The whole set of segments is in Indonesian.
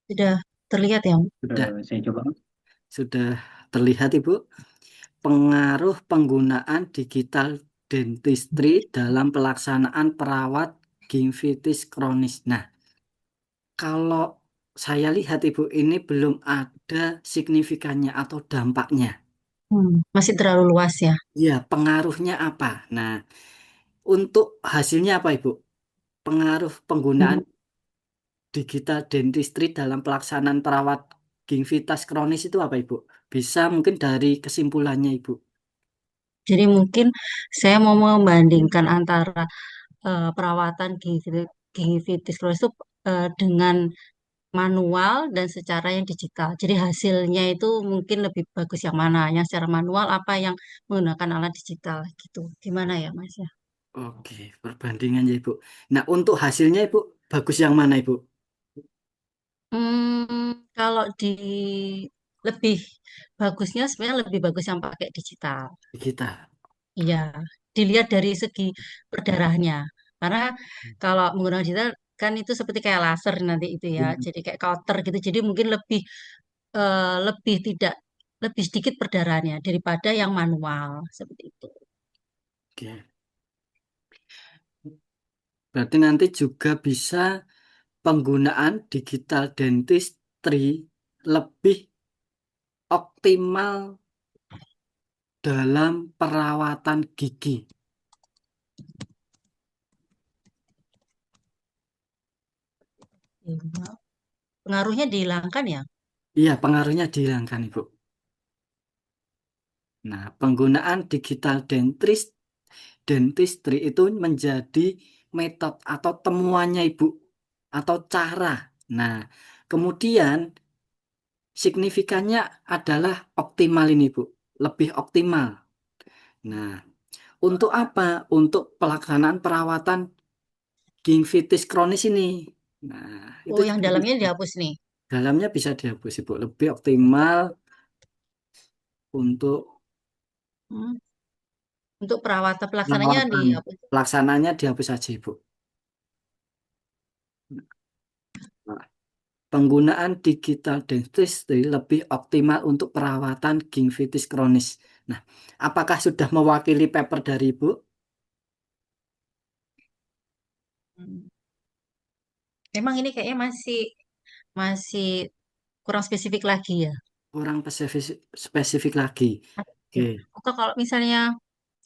Sudah terlihat ya? Sudah, saya coba. Sudah terlihat, Ibu, pengaruh penggunaan digital dentistry dalam pelaksanaan perawat gingivitis kronis. Nah, kalau saya lihat, Ibu, ini belum ada signifikannya atau dampaknya. Masih terlalu luas ya. Ya, pengaruhnya apa? Nah, untuk hasilnya apa, Ibu? Pengaruh penggunaan Hmm. digital dentistry dalam pelaksanaan perawat gingivitis kronis itu apa, Ibu? Bisa mungkin dari kesimpulannya, Ibu. Jadi mungkin saya mau membandingkan antara perawatan gingivitis kronis itu dengan manual dan secara yang digital. Jadi hasilnya itu mungkin lebih bagus yang mana? Yang secara manual apa yang menggunakan alat digital gitu. Gimana ya Mas ya? Oke, perbandingannya, Ibu. Nah, untuk hasilnya, Ibu, bagus yang mana, Ibu? Kalau lebih bagusnya sebenarnya lebih bagus yang pakai digital. Kita. Iya, dilihat dari segi perdarahannya. Karena kalau menggunakan digital kan itu seperti kayak laser nanti itu ya. Ya, Jadi kayak counter gitu. Jadi mungkin lebih tidak lebih sedikit perdarahannya daripada yang manual seperti itu. oke. Berarti nanti juga bisa penggunaan digital dentistry lebih optimal dalam perawatan gigi. Iya. Pengaruhnya dihilangkan ya. Iya, pengaruhnya dihilangkan, Ibu. Nah, penggunaan digital dentistry itu menjadi metode atau temuannya, Ibu, atau cara. Nah, kemudian signifikannya adalah optimal ini, Bu. Lebih optimal. Nah, untuk apa? Untuk pelaksanaan perawatan gingivitis kronis ini. Nah, itu Oh, yang juga dalamnya bisa. dihapus nih. Dalamnya bisa dihapus, Ibu. Lebih optimal untuk Hmm. Untuk perawatan pelaksananya perawatan. dihapus. Pelaksananya dihapus saja, Ibu. Nah, penggunaan digital dentistry lebih optimal untuk perawatan gingivitis kronis. Nah, apakah sudah mewakili paper dari Ibu? Hmm. Memang ini kayaknya masih masih kurang spesifik lagi ya. Kurang spesifik lagi. Oke, Ya. Atau kalau misalnya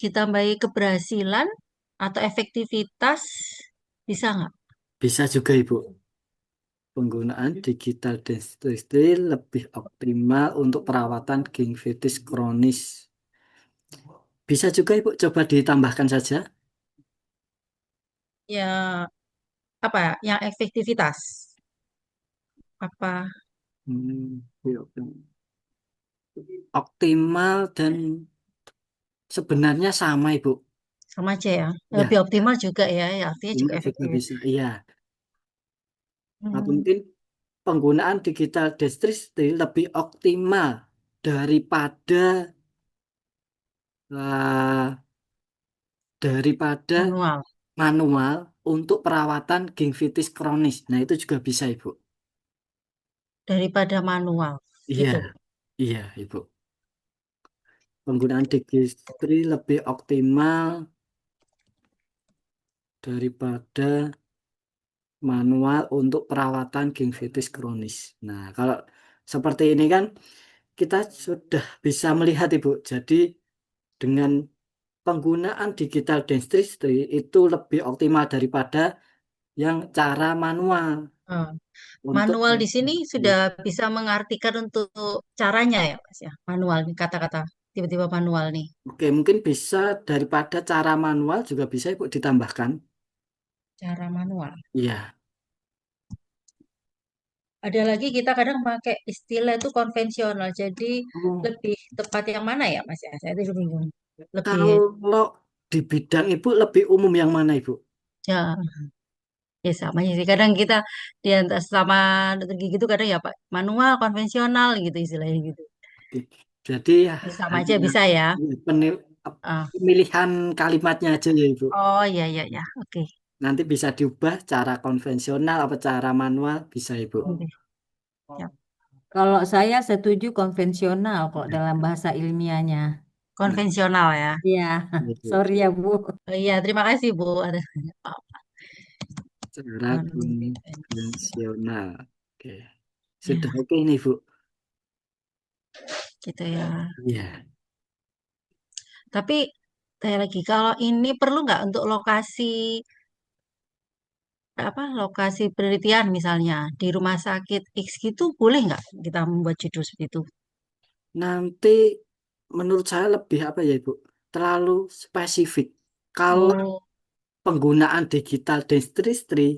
ditambahi keberhasilan atau efektivitas, bisa nggak? bisa juga, Ibu. Penggunaan digital dentistry lebih optimal untuk perawatan gingivitis kronis. Bisa juga, Ibu, coba ditambahkan saja. Ya, apa ya? Yang efektivitas. Apa Iya, optimal dan sebenarnya sama, Ibu. sama aja ya? Ya, Lebih optimal juga ya, ya artinya juga optimal juga efektif. bisa. Iya. Atau Hmm, mungkin penggunaan digital dentistry lebih optimal daripada eh, daripada manual manual untuk perawatan gingivitis kronis. Nah, itu juga bisa, Ibu. daripada manual Iya, gitu. iya, Ibu. Penggunaan dentistry lebih optimal daripada manual untuk perawatan gingivitis kronis. Nah, kalau seperti ini kan kita sudah bisa melihat, Ibu. Jadi dengan penggunaan digital dentistry itu lebih optimal daripada yang cara manual Hmm. untuk. Manual di sini sudah bisa mengartikan untuk caranya ya, Mas ya. Manual nih kata-kata tiba-tiba manual nih. Oke, mungkin bisa daripada cara manual juga bisa, Ibu, ditambahkan. Cara manual. Iya. Ada lagi kita kadang pakai istilah itu konvensional. Jadi Oh, lebih tepat yang mana ya, Mas ya? Saya itu bingung. Lebih kalau di bidang Ibu lebih umum yang mana, Ibu? ya, ya sama aja sih. Kadang kita di antara sama dokter gigi itu kadang ya Pak manual, konvensional gitu istilahnya gitu. Oke. Jadi ya Ya, sama aja hanya bisa ya. penil- Ah. pemilihan kalimatnya aja ya, Ibu. Oh iya iya ya. Oke. Nanti bisa diubah cara konvensional apa cara manual bisa Ibu. Oke, siap. Kalau saya setuju konvensional kok dalam bahasa ilmiahnya. Nah, Konvensional ya. Iya, Ibu. sorry ya Bu. Oh, iya, terima kasih Bu. Ada Cara konvensional. konvensional. Oke. Sudah Ya, oke nih Bu. gitu ya. Iya. Tapi saya lagi kalau ini perlu nggak untuk lokasi apa lokasi penelitian misalnya di rumah sakit X gitu boleh nggak kita membuat judul seperti itu? Nanti menurut saya lebih apa ya Ibu? Terlalu spesifik. Kalau Oh, penggunaan digital dentistry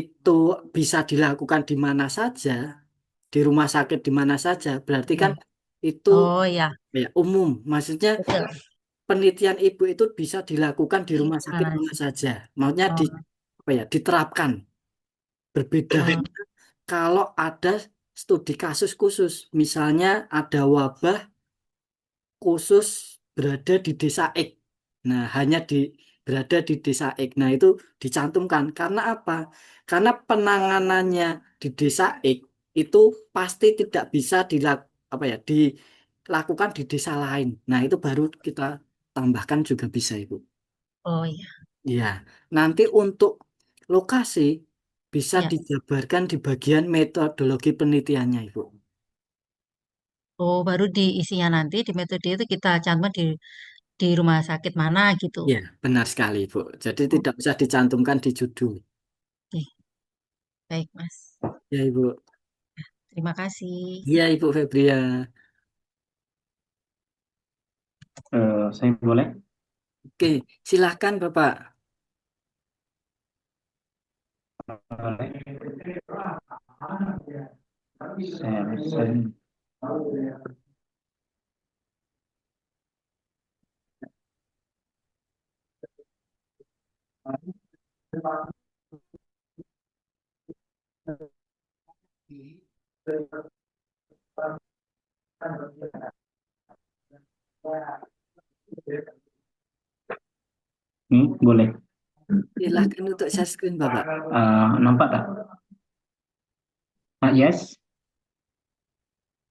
itu bisa dilakukan di mana saja, di rumah sakit di mana saja, berarti kan ya. itu Oh ya, ya umum. Maksudnya betul. penelitian ibu itu bisa dilakukan di Di rumah sakit mana mana sih? saja. Maksudnya di Oh, apa ya, diterapkan. Berbeda oh, kalau ada studi kasus khusus, misalnya ada wabah khusus berada di desa X. Nah, hanya berada di desa X. Nah, itu dicantumkan. Karena apa? Karena penanganannya di desa X itu pasti tidak bisa apa ya, dilakukan di desa lain. Nah, itu baru kita tambahkan juga bisa, Ibu. oh ya, Ya, nanti untuk lokasi bisa ya. dijabarkan di bagian metodologi penelitiannya, Ibu. Oh, baru di isinya nanti di metode itu kita cantumkan di rumah sakit mana gitu. Ya, benar sekali, Ibu. Jadi Oke, tidak bisa dicantumkan di judul. baik Mas. Ya, Ibu. Terima kasih. Iya, Ibu Febria. Saya boleh? Oke, silahkan Bapak. Saya boleh. Silahkan untuk share screen Bapak. Nampak tak? Yes,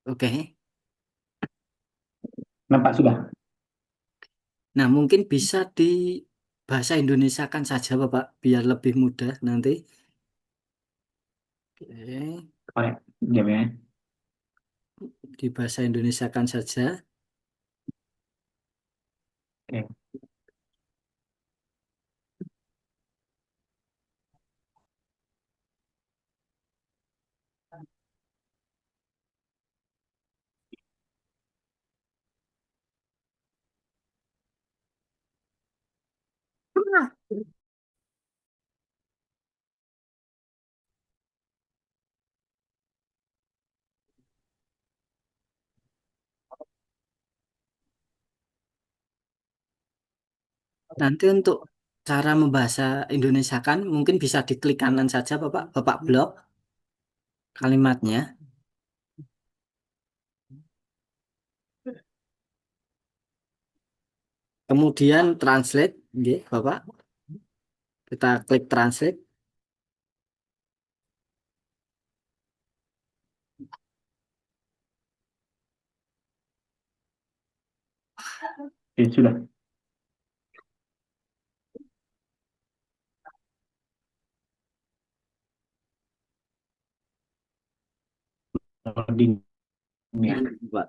Oke. nampak sudah. Nah, mungkin bisa di bahasa Indonesia kan saja Bapak, biar lebih mudah nanti. Oke, Boleh, diam ya. di bahasa Indonesia kan saja. Oke. Nanti untuk cara membahasa Indonesia kan mungkin bisa diklik kanan saja Bapak, Bapak blok kalimatnya. Kemudian translate, nggih, Bapak. Kita klik translate. Oke, sudah. Loading ya. Iya, Bapak.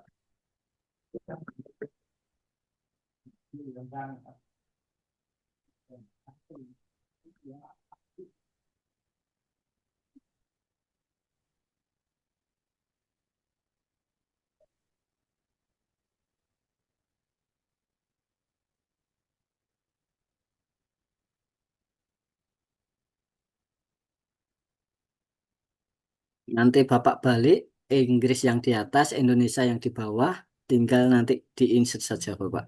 Nanti Bapak balik, Inggris yang di atas, Indonesia yang di bawah, tinggal nanti di-insert saja Bapak.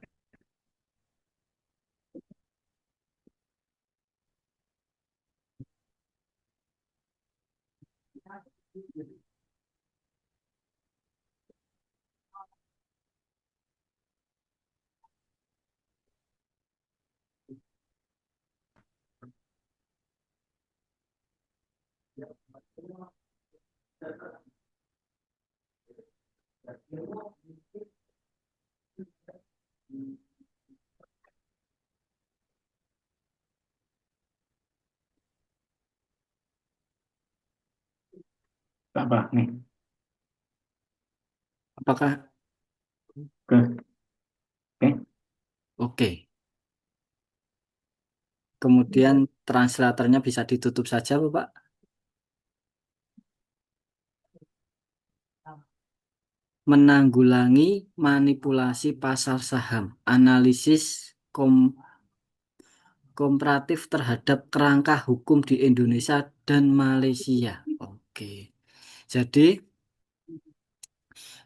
Apa nih? Apakah Oke. Oke. oke? Kemudian translatornya bisa ditutup saja, Bapak. Menanggulangi manipulasi pasar saham, analisis komparatif terhadap kerangka hukum di Indonesia dan Malaysia. Oke. Jadi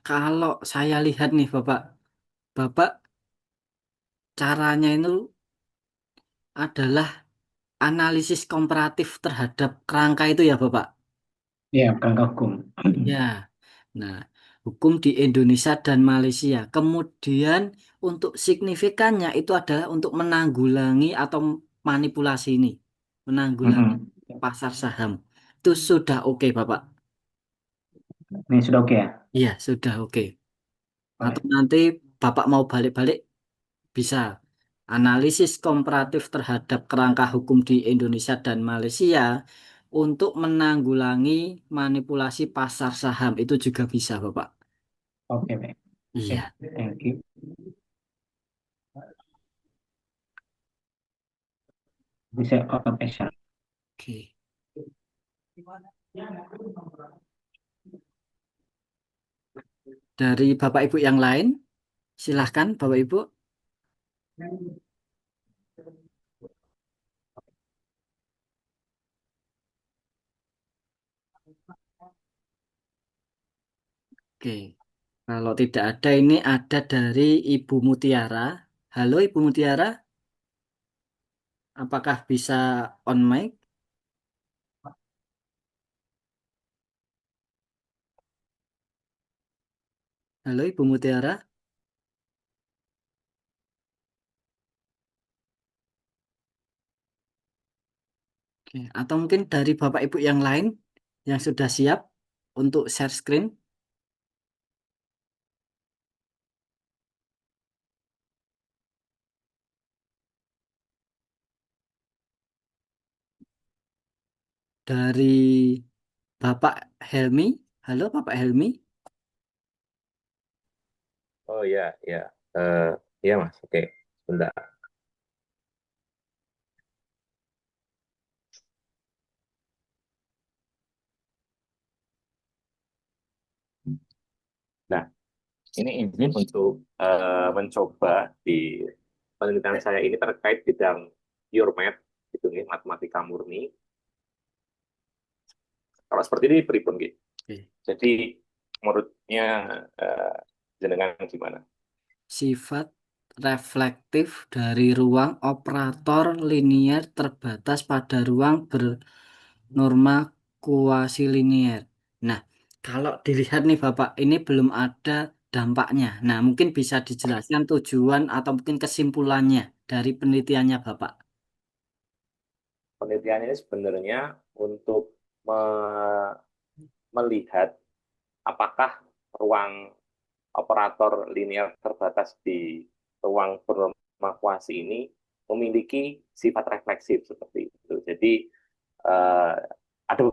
kalau saya lihat nih Bapak, Bapak caranya itu adalah analisis komparatif terhadap kerangka itu ya Bapak. Ya, kerangka hukum. Ya. Nah, hukum di Indonesia dan Malaysia. Kemudian untuk signifikannya itu adalah untuk menanggulangi atau manipulasi ini. Menanggulangi Mm-mm. pasar saham. Itu sudah oke, Bapak. Ini sudah oke ya? Iya, sudah oke. Atau Boleh. nanti Bapak mau balik-balik bisa. Analisis komparatif terhadap kerangka hukum di Indonesia dan Malaysia untuk menanggulangi manipulasi pasar saham itu juga bisa, Bapak. Oke, baik. Oke, Iya. thank you. Bisa out of action. Oke. Dari Bapak Ibu yang lain, silahkan Bapak Ibu. Oke. Kalau tidak ada ini ada dari Ibu Mutiara. Halo Ibu Mutiara, apakah bisa on mic? Halo Ibu Mutiara. Oke. Atau mungkin dari Bapak Ibu yang lain yang sudah siap untuk share screen. Dari Bapak Helmi. Halo Bapak Helmi. Oh ya, ya, Eh, ya Mas. Oke, sebentar. Nah, ini untuk mencoba di penelitian saya ini terkait bidang pure math, gitu nih, matematika murni. Kalau seperti ini pripun gitu. Oke. Jadi menurutnya eh, jenengan gimana? Sifat reflektif dari ruang operator linier terbatas pada ruang bernorma kuasi linier. Nah, kalau dilihat nih Bapak, ini belum ada dampaknya. Nah, mungkin bisa dijelaskan tujuan atau mungkin kesimpulannya dari penelitiannya Bapak. Penelitian ini sebenarnya untuk melihat apakah ruang operator linear terbatas di ruang bernorma kuasi ini memiliki sifat refleksif seperti itu. Jadi eh, ada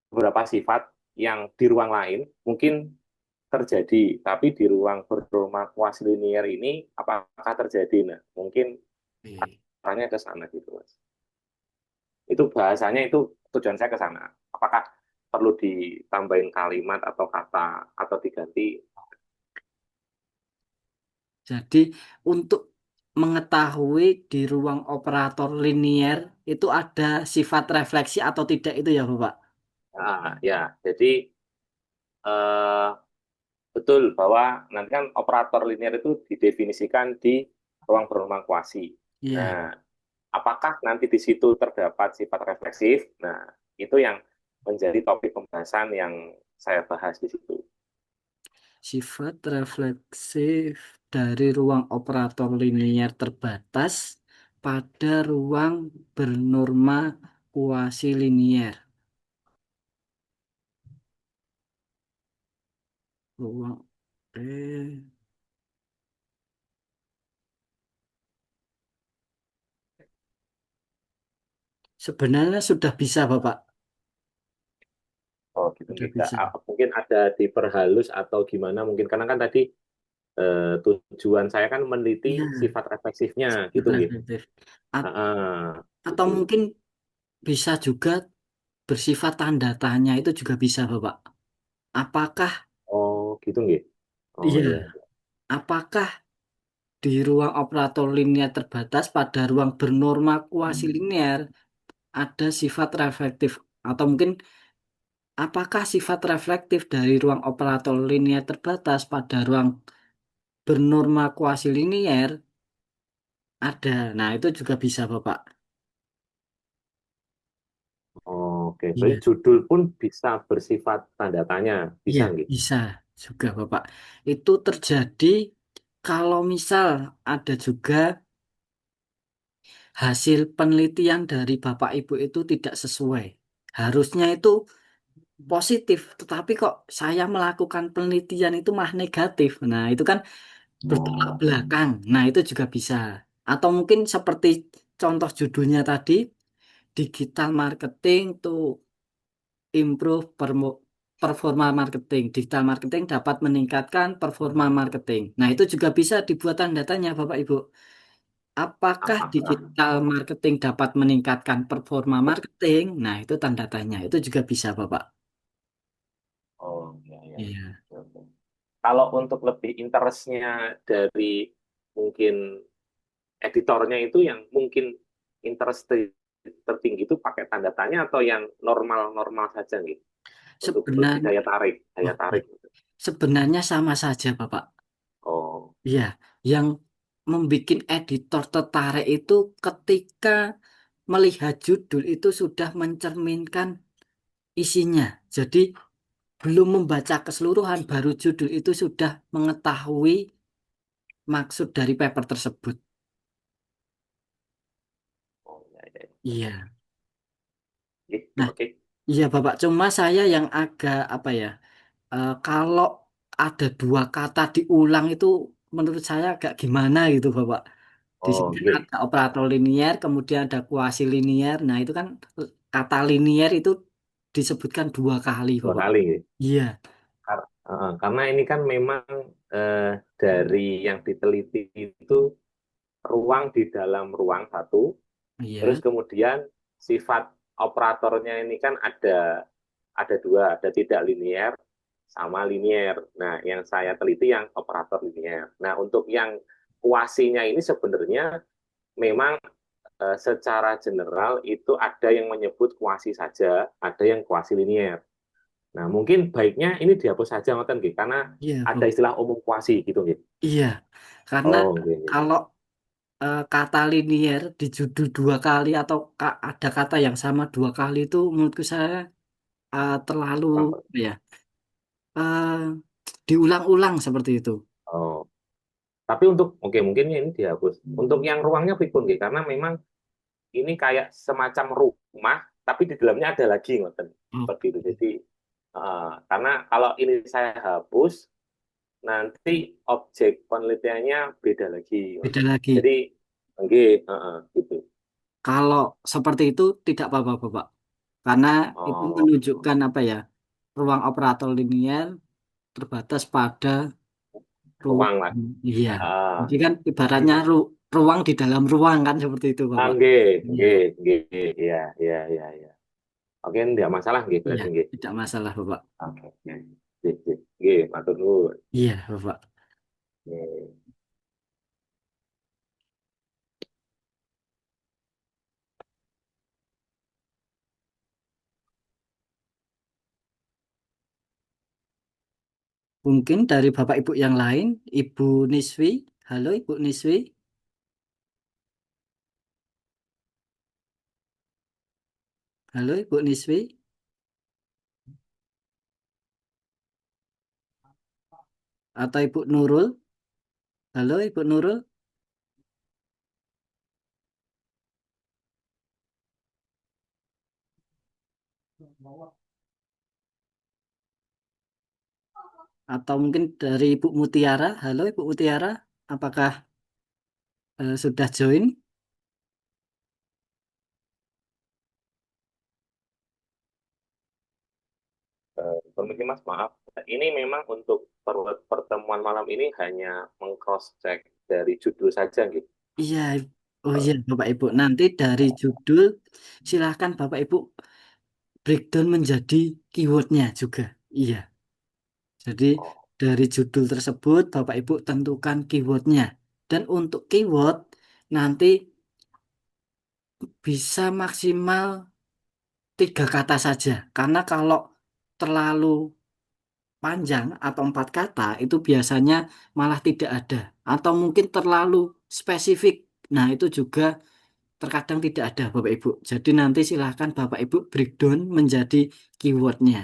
beberapa sifat yang di ruang lain mungkin terjadi, tapi di ruang bernorma kuasi linear ini apakah terjadi? Nah, mungkin Oke. arahnya ke sana gitu, Mas. Itu bahasanya itu tujuan saya ke sana. Apakah perlu ditambahin kalimat atau kata atau diganti? Jadi untuk mengetahui di ruang operator linier itu ada sifat refleksi atau tidak itu ya Bapak? Ya, jadi eh, betul bahwa nanti kan operator linear itu didefinisikan di ruang bernorma kuasi. Iya. Nah, apakah nanti di situ terdapat sifat refleksif? Nah, itu yang menjadi topik pembahasan yang saya bahas di situ. Sifat refleksif dari ruang operator linier terbatas pada ruang bernorma kuasi linier. ruang sebenarnya sudah bisa Bapak, Oh gitu sudah nggih. bisa. Mungkin ada diperhalus atau gimana mungkin karena kan tadi tujuan saya kan meneliti Iya, sifat refleksifnya gitu nggih. reflektif. A- atau Gitu. mungkin bisa juga bersifat tanda tanya itu juga bisa Bapak. Apakah Oh gitu nggih. Oh iya, iya. apakah di ruang operator linear terbatas pada ruang bernorma kuasi linear ada sifat reflektif atau mungkin apakah sifat reflektif dari ruang operator linear terbatas pada ruang bernorma kuasi linear ada. Nah, itu juga bisa Bapak. Oke, berarti Iya, judul pun bisa bersifat tanda tanya, iya, bisa nggih? bisa juga Bapak. Itu terjadi kalau misal ada juga hasil penelitian dari Bapak Ibu itu tidak sesuai. Harusnya itu positif, tetapi kok saya melakukan penelitian itu mah negatif. Nah, itu kan bertolak Oh, belakang. Nah, itu juga bisa. Atau mungkin seperti contoh judulnya tadi, digital marketing to improve performa marketing. Digital marketing dapat meningkatkan performa marketing. Nah, itu juga bisa dibuat tanda tanya, Bapak Ibu. Apakah apakah? digital marketing dapat meningkatkan performa marketing? Nah, itu tanda tanya. Itu juga bisa, Bapak. Oh, iya, iya. Iya. Oke, oke. Kalau untuk lebih interestnya dari mungkin editornya itu yang mungkin interest tertinggi itu pakai tanda tanya atau yang normal-normal saja gitu untuk lebih Sebenarnya, daya oke. tarik gitu. Sebenarnya sama saja, Bapak. Oh, Iya, yang membuat editor tertarik itu ketika melihat judul itu sudah mencerminkan isinya. Jadi belum membaca keseluruhan, baru judul itu sudah mengetahui maksud dari paper tersebut. oh ya, ya, ya. Oke. Iya. Gitu, Nah, oke. iya Bapak. Cuma saya yang agak apa ya? Kalau ada dua kata diulang itu menurut saya agak gimana gitu Bapak. Di sini Oh, kan oke. ada operator linier, kemudian ada kuasi linier. Nah, itu kan kata linier itu disebutkan dua kali, Dua Bapak. kali gitu. Iya, Karena ini kan memang eh, dari yang diteliti itu ruang di dalam ruang satu, terus iya, kemudian sifat operatornya ini kan ada dua, ada tidak linier sama linier. Nah, yang saya teliti yang operator linier. Nah, untuk yang kuasinya ini sebenarnya memang secara general itu ada yang menyebut kuasi saja, ada yang kuasi linier. Nah, mungkin baiknya ini dihapus saja ngoten nggih, karena iya, ada Bapak. istilah umum kuasi gitu nggih. Iya, karena Oh, nggih, nggih. kalau kata linier di judul dua kali atau ada kata yang sama dua kali itu menurutku saya terlalu Apa? apa ya eh, diulang-ulang seperti itu. Oh, tapi untuk oke mungkin ini dihapus. Untuk yang ruangnya pripun nggih, karena memang ini kayak semacam rumah, tapi di dalamnya ada lagi ngoten. Seperti itu. Oke. Jadi karena kalau ini saya hapus, nanti objek penelitiannya beda lagi Beda ngoten. lagi. Jadi nggih, gitu. Kalau seperti itu tidak apa-apa, Bapak. Karena itu Oh, menunjukkan apa ya? Ruang operator linier terbatas pada ruang. ruang lah. Iya. Ah, Jadi kan ibaratnya ruang di dalam ruang kan seperti itu, Bapak. nggih, Iya. nggih, nggih, iya, iya, iya, iya. Oke, enggak masalah nggih Iya, berarti nggih. tidak masalah, Bapak. Oke, nggih, nggih, nggih, matur nuwun. Iya, Bapak. Nggih. Mungkin dari Bapak Ibu yang lain, Ibu Niswi. Halo, Ibu Niswi. Halo, Ibu Niswi. Atau Ibu Nurul. Halo, Ibu Nurul. Atau mungkin dari Ibu Mutiara. Halo Ibu Mutiara, apakah sudah join? Permisi Mas, maaf. Ini memang untuk pertemuan malam ini hanya meng-cross check dari judul saja gitu. Iya, oh iya Bapak Ibu. Nanti dari judul silahkan Bapak Ibu breakdown menjadi keywordnya juga. Iya, jadi Oh, dari judul tersebut Bapak Ibu tentukan keywordnya. Dan untuk keyword nanti bisa maksimal 3 kata saja. Karena kalau terlalu panjang atau 4 kata itu biasanya malah tidak ada. Atau mungkin terlalu spesifik. Nah, itu juga terkadang tidak ada Bapak Ibu. Jadi nanti silahkan Bapak Ibu breakdown menjadi keywordnya.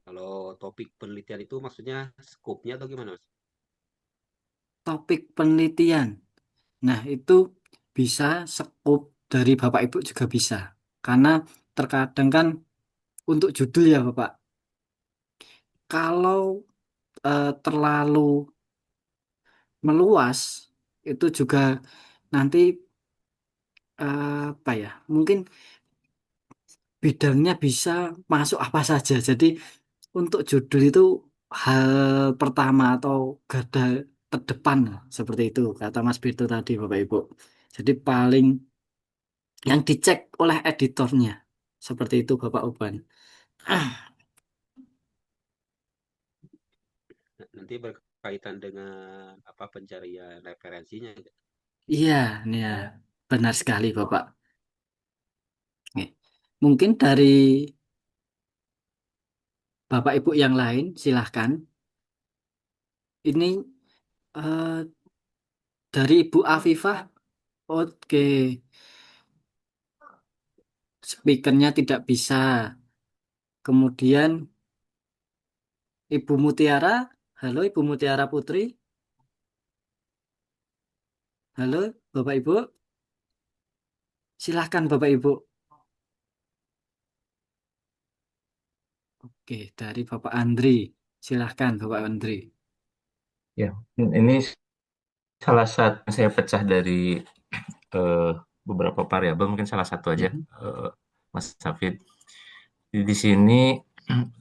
Kalau topik penelitian itu maksudnya skopnya atau gimana, Mas? Topik penelitian. Nah, itu bisa scope dari Bapak Ibu juga bisa. Karena terkadang kan untuk judul ya Bapak. Kalau terlalu meluas itu juga nanti apa ya? Mungkin bidangnya bisa masuk apa saja. Jadi untuk judul itu hal pertama atau garda terdepan seperti itu kata Mas Bito tadi Bapak Ibu. Jadi paling yang dicek oleh editornya seperti itu Bapak Uban. Nanti berkaitan dengan apa pencarian referensinya. Iya, nih ya, benar sekali Bapak. Oke. Mungkin dari Bapak Ibu yang lain silahkan. Ini eh, dari Ibu Afifah. Oke, speakernya tidak bisa. Kemudian Ibu Mutiara. Halo Ibu Mutiara Putri. Halo Bapak Ibu. Silahkan Bapak Ibu. Oke, dari Bapak Andri. Silahkan Bapak Andri. Ya, ini salah satu saya pecah dari eh, beberapa variabel, mungkin salah satu aja, Mhm. Mas Safid. Di sini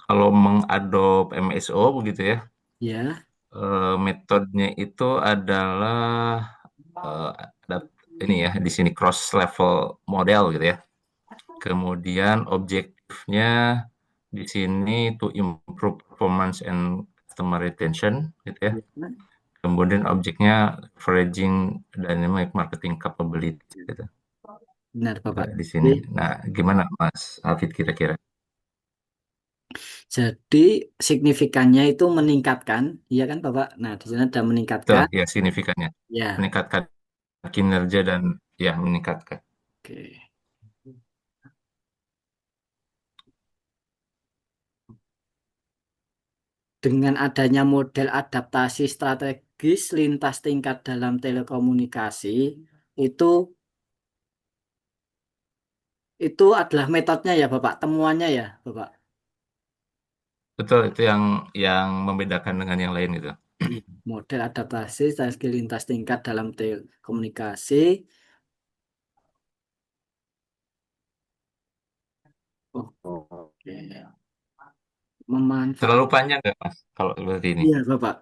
kalau mengadop MSO begitu ya, Ya, metodenya itu adalah eh, ada- ini ya di sini cross level model gitu ya. Kemudian objektifnya di sini to improve performance and customer retention gitu ya. ya, Kemudian objeknya leveraging dynamic marketing capability gitu. benar Ada Bapak. di sini. Nah, gimana Mas Alfit kira-kira? Jadi signifikannya itu meningkatkan, iya kan Bapak? Nah, di sana ada Betul, meningkatkan. ya signifikannya. Ya, Meningkatkan kinerja dan ya meningkatkan. oke. Dengan adanya model adaptasi strategis lintas tingkat dalam telekomunikasi, itu itu adalah metodenya ya Bapak, temuannya ya Bapak. Betul, itu yang membedakan dengan yang lain gitu. Iya, model adaptasi strategi lintas tingkat dalam telekomunikasi. Oke. Terlalu Memanfaat, panjang nggak Mas kalau seperti ini? iya Bapak,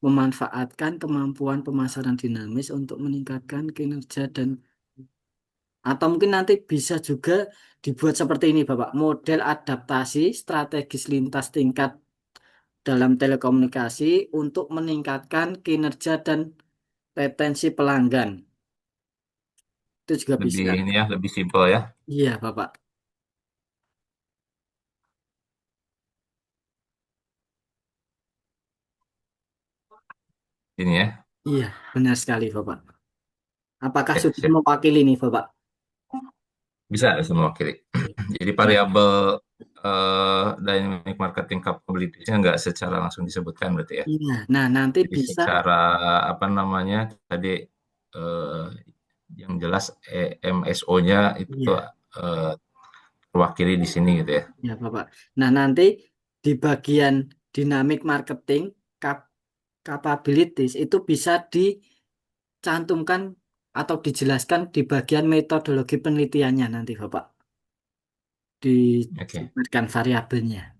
memanfaatkan kemampuan pemasaran dinamis untuk meningkatkan kinerja dan atau mungkin nanti bisa juga dibuat seperti ini Bapak, model adaptasi strategis lintas tingkat dalam telekomunikasi untuk meningkatkan kinerja dan retensi pelanggan. Itu juga Lebih bisa. ini ya, lebih simpel ya. Iya Bapak. Ini ya. Iya, benar sekali Bapak. Apakah Ya, sudah siap. mewakili nih Bapak? Bisa mewakili. Jadi variabel dynamic marketing capability-nya nggak secara langsung disebutkan berarti ya. Iya, nah nanti Jadi bisa, secara apa namanya tadi eh, yang jelas MSO-nya itu iya, terwakili di sini gitu ya. ya Bapak. Nah nanti di bagian dynamic marketing cap- capabilities itu bisa dicantumkan atau dijelaskan di bagian metodologi penelitiannya nanti Bapak, Oke. disebutkan variabelnya.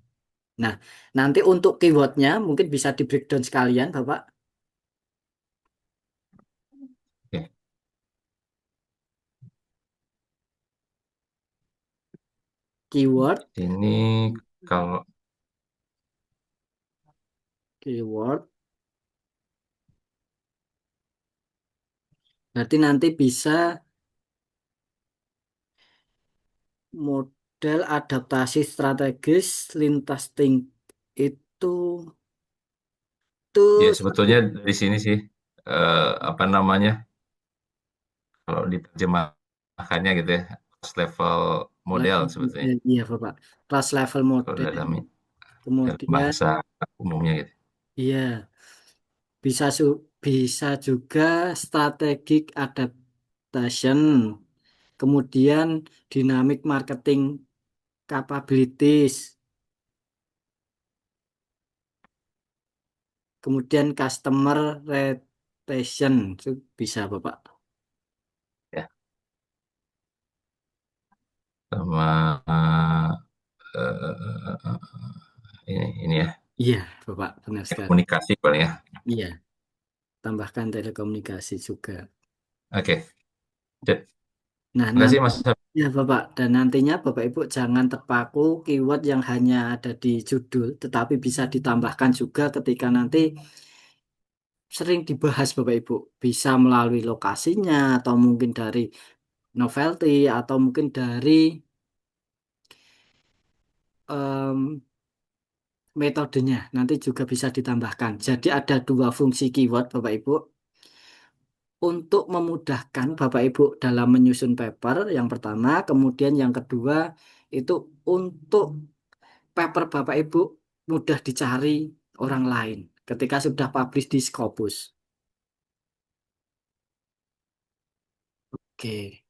Nah, nanti untuk keywordnya mungkin bisa di breakdown sekalian Bapak. Oke. Keyword, Ini kalau keyword, berarti nanti bisa model adaptasi strategis lintas itu ya tuh sebetulnya di sini sih apa namanya kalau diterjemahkannya gitu ya cost level model level, sebetulnya iya Bapak, kelas level kalau model, dalam kemudian bahasa umumnya gitu. iya bisa bisa juga strategic adaptation, kemudian dynamic marketing capabilities, kemudian customer retention itu bisa Bapak. Ya. Sama ini ya Iya Bapak, benar sekali. komunikasi paling ya. Iya, tambahkan telekomunikasi juga. Oke. Nah, Terima kasih nanti Mas. ya Bapak, dan nantinya Bapak Ibu jangan terpaku keyword yang hanya ada di judul, tetapi bisa ditambahkan juga ketika nanti sering dibahas Bapak Ibu. Bisa melalui lokasinya, atau mungkin dari novelty, atau mungkin dari em, metodenya. Nanti juga bisa ditambahkan. Jadi ada dua fungsi keyword Bapak Ibu. Untuk memudahkan Bapak Ibu dalam menyusun paper, yang pertama, kemudian yang kedua itu untuk paper Bapak Ibu mudah dicari orang lain ketika sudah publish di Scopus. Oke,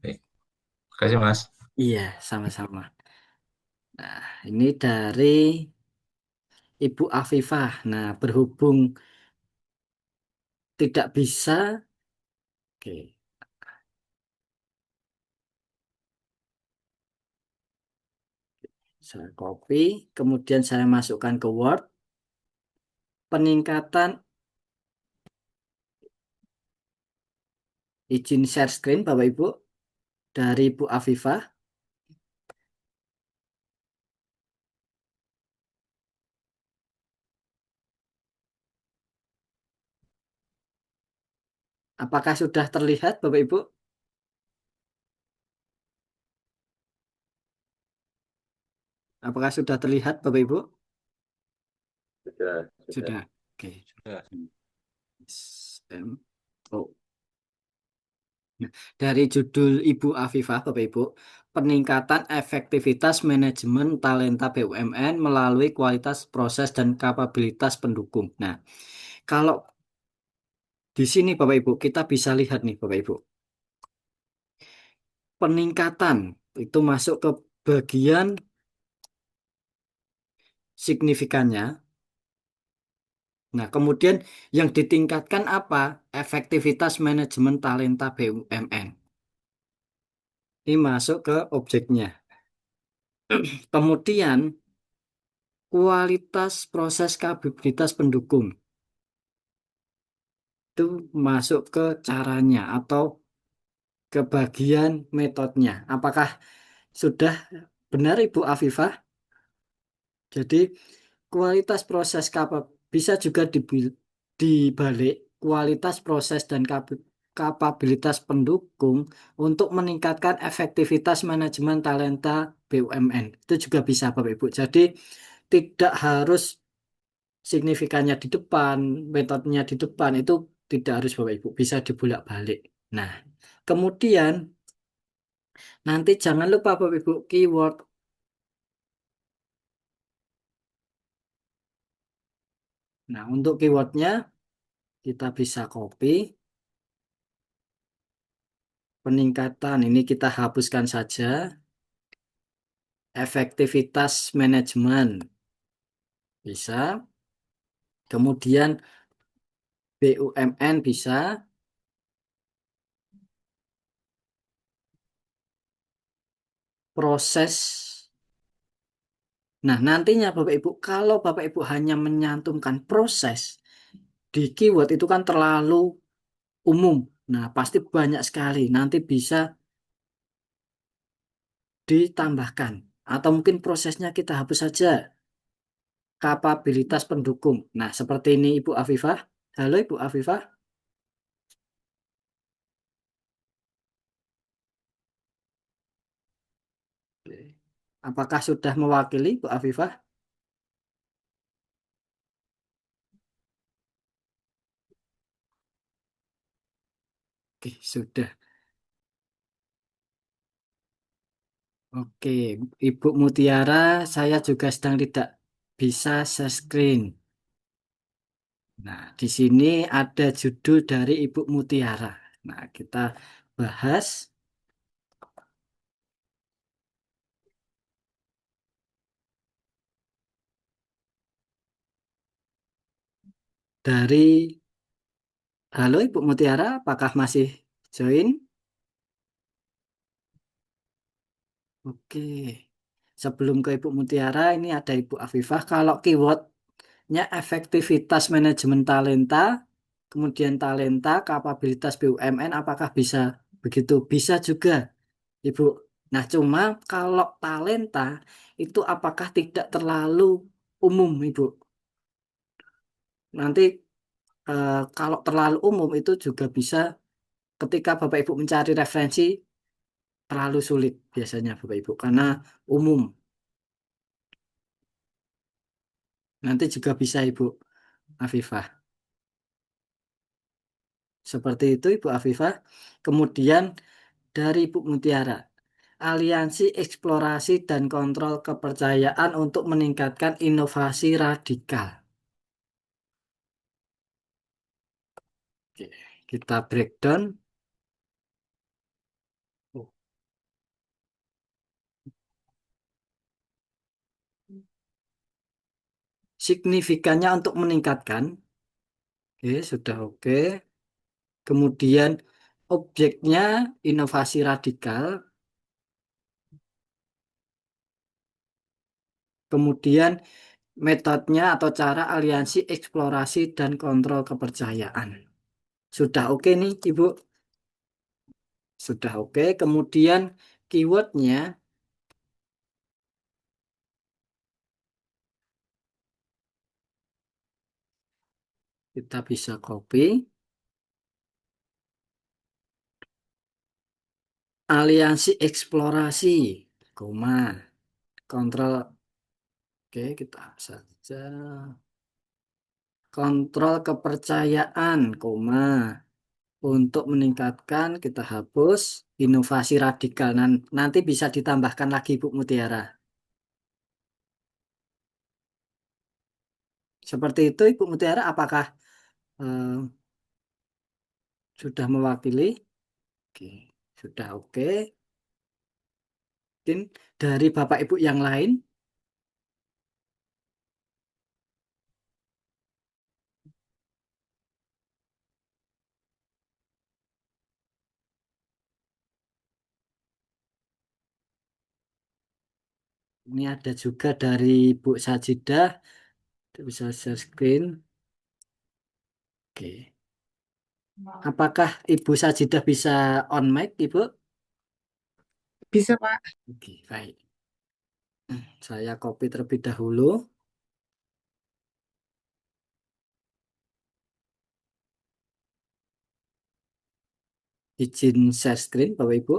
Baik. Terima kasih Mas. iya sama-sama. Nah, ini dari Ibu Afifah. Nah, berhubung tidak bisa, oke, saya copy, kemudian saya masukkan ke Word. Peningkatan izin share screen Bapak Ibu dari Ibu Afifah. Apakah sudah terlihat Bapak Ibu? Apakah sudah terlihat Bapak Ibu? Sudah. Sudah. Oke. Ya. Oh. Nah, dari judul Ibu Afifah, Bapak Ibu, peningkatan efektivitas manajemen talenta BUMN melalui kualitas proses dan kapabilitas pendukung. Nah, kalau di sini Bapak Ibu, kita bisa lihat nih Bapak Ibu, peningkatan itu masuk ke bagian signifikannya. Nah, kemudian yang ditingkatkan apa? Efektivitas manajemen talenta BUMN. Ini masuk ke objeknya. Kemudian kualitas proses kapabilitas pendukung itu masuk ke caranya atau ke bagian metodenya. Apakah sudah benar Ibu Afifah? Jadi kualitas proses bisa juga dibalik kualitas proses dan kapabilitas pendukung untuk meningkatkan efektivitas manajemen talenta BUMN. Itu juga bisa Bapak Ibu. Jadi tidak harus signifikannya di depan, metodenya di depan itu tidak harus Bapak Ibu, bisa dibolak-balik. Nah, kemudian Nanti jangan lupa Bapak Ibu keyword. Nah, untuk keywordnya kita bisa copy. Peningkatan ini kita hapuskan saja. Efektivitas manajemen bisa. Kemudian BUMN bisa. Proses. Nah, nantinya Bapak Ibu, kalau Bapak Ibu hanya menyantumkan proses di keyword itu kan terlalu umum. Nah, pasti banyak sekali. Nanti bisa ditambahkan. Atau mungkin prosesnya kita hapus saja. Kapabilitas pendukung. Nah, seperti ini Ibu Afifah. Halo Ibu Afifah. Apakah sudah mewakili Bu Afifah? Oke, sudah. Oke, Ibu Mutiara, saya juga sedang tidak bisa share screen. Nah, di sini ada judul dari Ibu Mutiara. Nah, kita bahas dari Halo Ibu Mutiara, apakah masih join? Oke. Sebelum ke Ibu Mutiara, ini ada Ibu Afifah. Kalau keywordnya efektivitas manajemen talenta, kemudian talenta, kapabilitas BUMN, apakah bisa begitu? Bisa juga, Ibu. Nah, cuma kalau talenta itu apakah tidak terlalu umum, Ibu? Nanti kalau terlalu umum itu juga bisa ketika Bapak Ibu mencari referensi terlalu sulit biasanya Bapak Ibu karena umum. Nanti juga bisa Ibu Afifah. Seperti itu Ibu Afifah. Kemudian dari Ibu Mutiara, aliansi eksplorasi dan kontrol kepercayaan untuk meningkatkan inovasi radikal. Oke, kita breakdown. Oh, signifikannya untuk meningkatkan. Oke, sudah oke. Kemudian objeknya inovasi radikal. Kemudian metodenya atau cara aliansi eksplorasi dan kontrol kepercayaan. Sudah oke nih Ibu? Sudah oke. Kemudian keywordnya kita bisa copy. Aliansi eksplorasi, koma, kontrol. Oke, kita saja. Kontrol kepercayaan, koma. Untuk meningkatkan, kita hapus inovasi radikal. Nanti bisa ditambahkan lagi Bu Mutiara. Seperti itu Ibu Mutiara, apakah sudah mewakili? Oke, sudah oke. Mungkin dari Bapak Ibu yang lain. Ini ada juga dari Bu Sajidah. Bisa share screen. Oke. Apakah Ibu Sajidah bisa on mic, Ibu? Bisa, Pak. Oke, baik. Saya copy terlebih dahulu. Izin share screen, Bapak Ibu.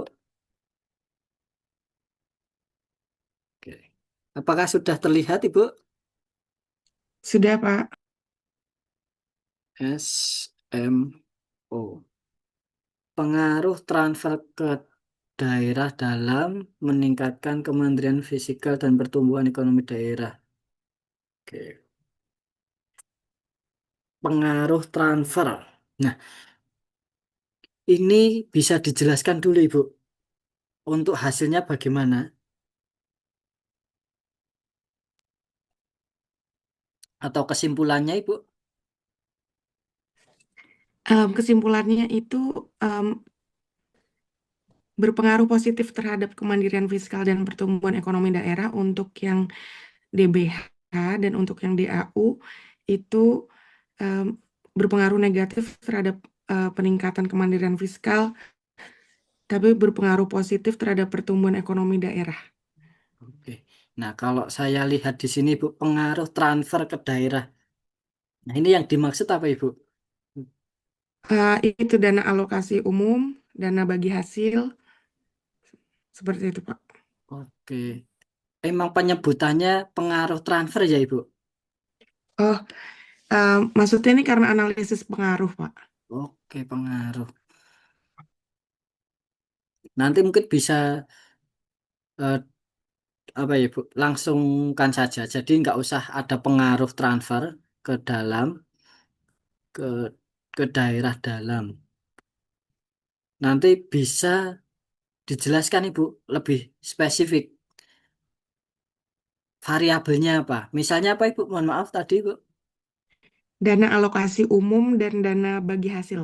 Oke. Apakah sudah terlihat, Ibu? Sudah, Pak. SMO. Pengaruh transfer ke daerah dalam meningkatkan kemandirian fiskal dan pertumbuhan ekonomi daerah. Oke. Pengaruh transfer. Nah, ini bisa dijelaskan dulu, Ibu. Untuk hasilnya bagaimana? Atau kesimpulannya, Ibu? Kesimpulannya itu em, berpengaruh positif terhadap kemandirian fiskal dan pertumbuhan ekonomi daerah untuk yang DBH dan untuk yang DAU itu em, berpengaruh negatif terhadap peningkatan kemandirian fiskal, tapi berpengaruh positif terhadap pertumbuhan ekonomi daerah. Oke. Nah, kalau saya lihat di sini, Ibu, pengaruh transfer ke daerah. Nah, ini yang dimaksud apa, Ibu? Itu dana alokasi umum, dana bagi hasil, seperti itu, Pak. Oke. Emang penyebutannya pengaruh transfer ya, Ibu? Oh, maksudnya ini karena analisis pengaruh, Pak. Oke, pengaruh. Nanti mungkin bisa eh, apa ya, Bu? Langsungkan saja. Jadi nggak usah ada pengaruh transfer ke dalam ke ke daerah dalam. Nanti bisa dijelaskan, Ibu, lebih spesifik. Variabelnya apa? Misalnya apa, Ibu? Mohon maaf tadi, Ibu. Dana alokasi umum dan dana bagi hasil.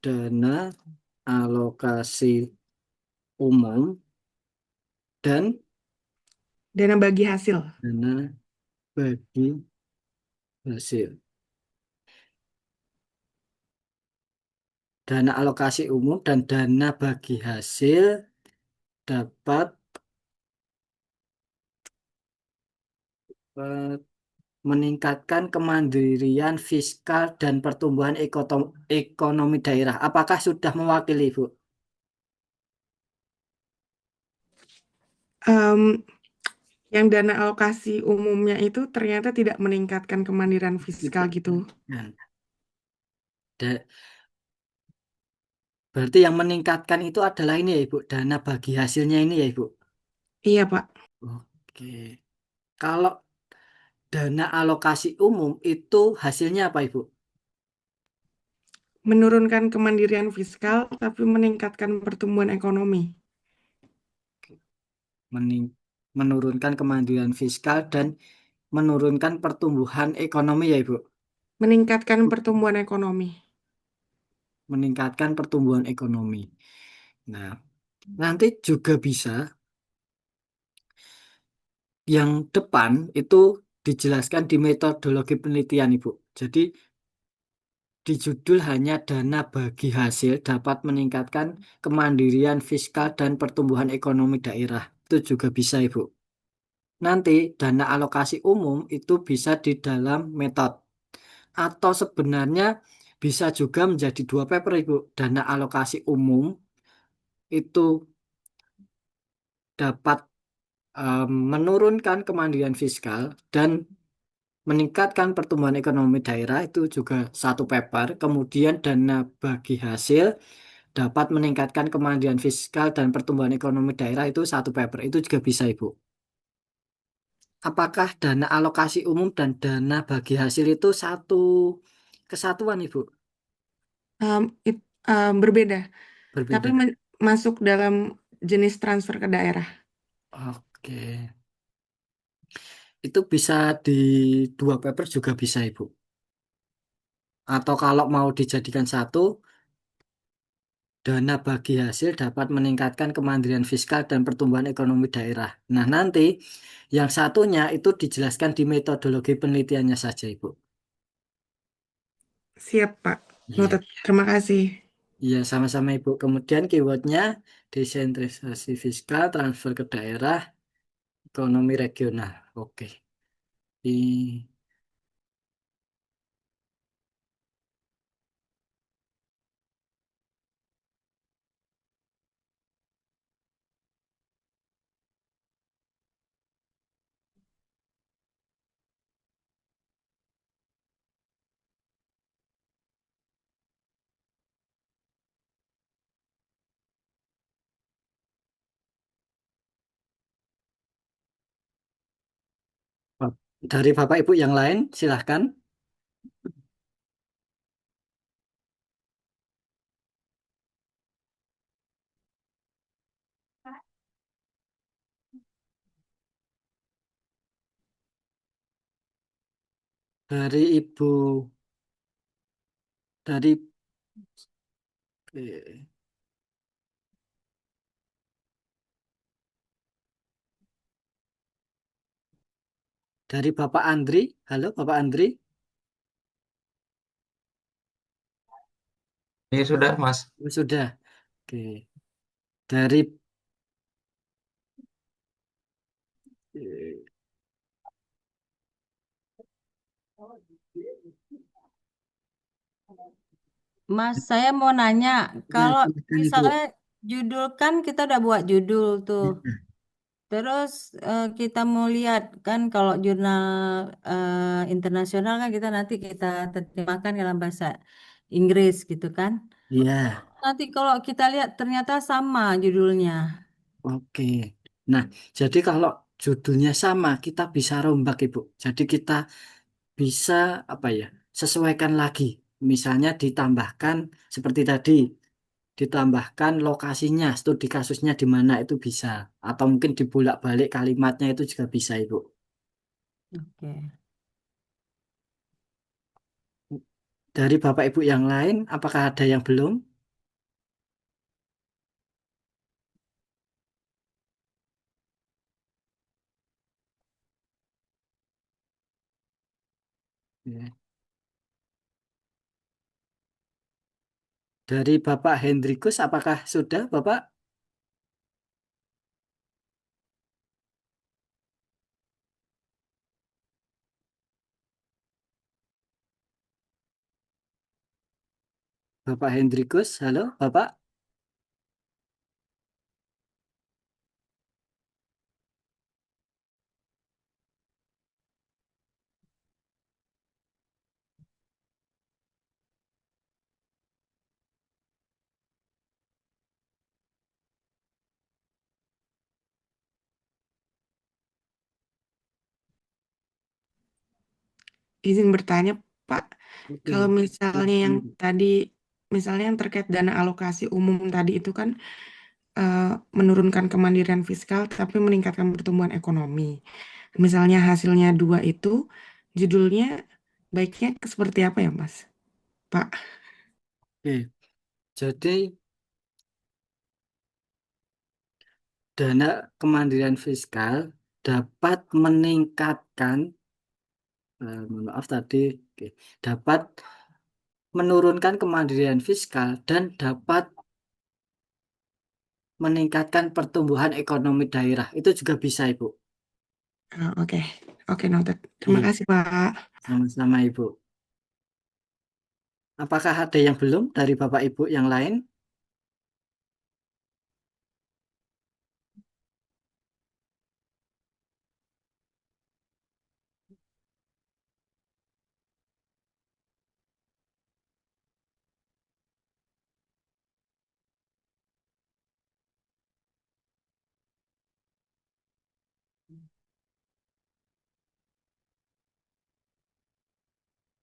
Dana alokasi umum dan Dana bagi hasil. dana bagi hasil. Dana alokasi umum dan dana bagi hasil dapat eh, meningkatkan kemandirian fiskal dan pertumbuhan ekonomi daerah. Apakah sudah mewakili, Bu? Em, yang dana alokasi umumnya itu ternyata tidak meningkatkan kemandirian fiskal Tidak. gitu. Nah, da- berarti yang meningkatkan itu adalah ini ya, Ibu, dana bagi hasilnya ini ya, Ibu. Iya, Pak. Oke. Kalau dana alokasi umum itu hasilnya apa, Ibu? Menurunkan kemandirian fiskal tapi meningkatkan pertumbuhan ekonomi. Mening- menurunkan kemandirian fiskal dan menurunkan pertumbuhan ekonomi ya, Ibu. Meningkatkan pertumbuhan ekonomi. Meningkatkan pertumbuhan ekonomi. Nah, nanti juga bisa yang depan itu dijelaskan di metodologi penelitian, Ibu. Jadi di judul hanya dana bagi hasil dapat meningkatkan kemandirian fiskal dan pertumbuhan ekonomi daerah. Itu juga bisa, Ibu. Nanti dana alokasi umum itu bisa di dalam metode. Atau sebenarnya bisa juga menjadi dua paper, Ibu. Dana alokasi umum itu dapat menurunkan kemandirian fiskal dan meningkatkan pertumbuhan ekonomi daerah itu juga satu paper. Kemudian dana bagi hasil dapat meningkatkan kemandirian fiskal dan pertumbuhan ekonomi daerah itu satu paper. Itu juga bisa, Ibu. Apakah dana alokasi umum dan dana bagi hasil itu satu kesatuan, Ibu? Em, berbeda, tapi Berbeda. masuk dalam jenis transfer ke daerah. Oke. Itu bisa di dua paper juga bisa, Ibu. Atau kalau mau dijadikan satu, dana bagi hasil dapat meningkatkan kemandirian fiskal dan pertumbuhan ekonomi daerah. Nah, nanti yang satunya itu dijelaskan di metodologi penelitiannya saja, Ibu. Siap, Pak. Iya, Noted. Terima kasih. iya sama-sama, Ibu. Kemudian keywordnya desentralisasi fiskal, transfer ke daerah, ekonomi regional. Oke. Di Dari Bapak Ibu yang lain, silahkan. Dari Ibu, dari eh, dari Bapak Andri. Halo, Bapak Andri. Ini sudah, Mas. Oh, sudah. Oke. Dari eh, Mas, saya mau nanya, ya, kalau silakan Ibu. misalnya judul kan kita udah buat judul tuh. Ya, Terus kita mau lihat kan kalau jurnal internasional kan kita terjemahkan dalam bahasa Inggris gitu kan. iya, Nanti kalau kita lihat ternyata sama judulnya. oke. Nah, jadi kalau judulnya sama, kita bisa rombak, Ibu. Jadi kita bisa apa ya? Sesuaikan lagi. Misalnya ditambahkan seperti tadi, ditambahkan lokasinya, studi kasusnya di mana itu bisa. Atau mungkin dibolak-balik kalimatnya itu juga bisa, Ibu. Oke. Dari Bapak Ibu yang lain, apakah ada yang belum? Ya. Dari Bapak Hendrikus, apakah sudah, Bapak? Bapak Hendrikus, halo, Bapak? Izin bertanya, Pak, Oke, kalau misalnya silakan, yang Ibu. tadi, misalnya yang terkait dana alokasi umum tadi itu kan eh, menurunkan kemandirian fiskal tapi meningkatkan pertumbuhan ekonomi. Misalnya hasilnya dua itu, judulnya baiknya seperti apa ya, Mas? Pak, Oke, jadi dana kemandirian fiskal dapat meningkatkan, mohon maaf tadi, oke, dapat menurunkan kemandirian fiskal dan dapat meningkatkan pertumbuhan ekonomi daerah. Itu juga bisa, Ibu. oke, oke, noted. Terima Iya, kasih, Pak. sama-sama, Ibu. Apakah ada yang belum dari Bapak Ibu yang lain?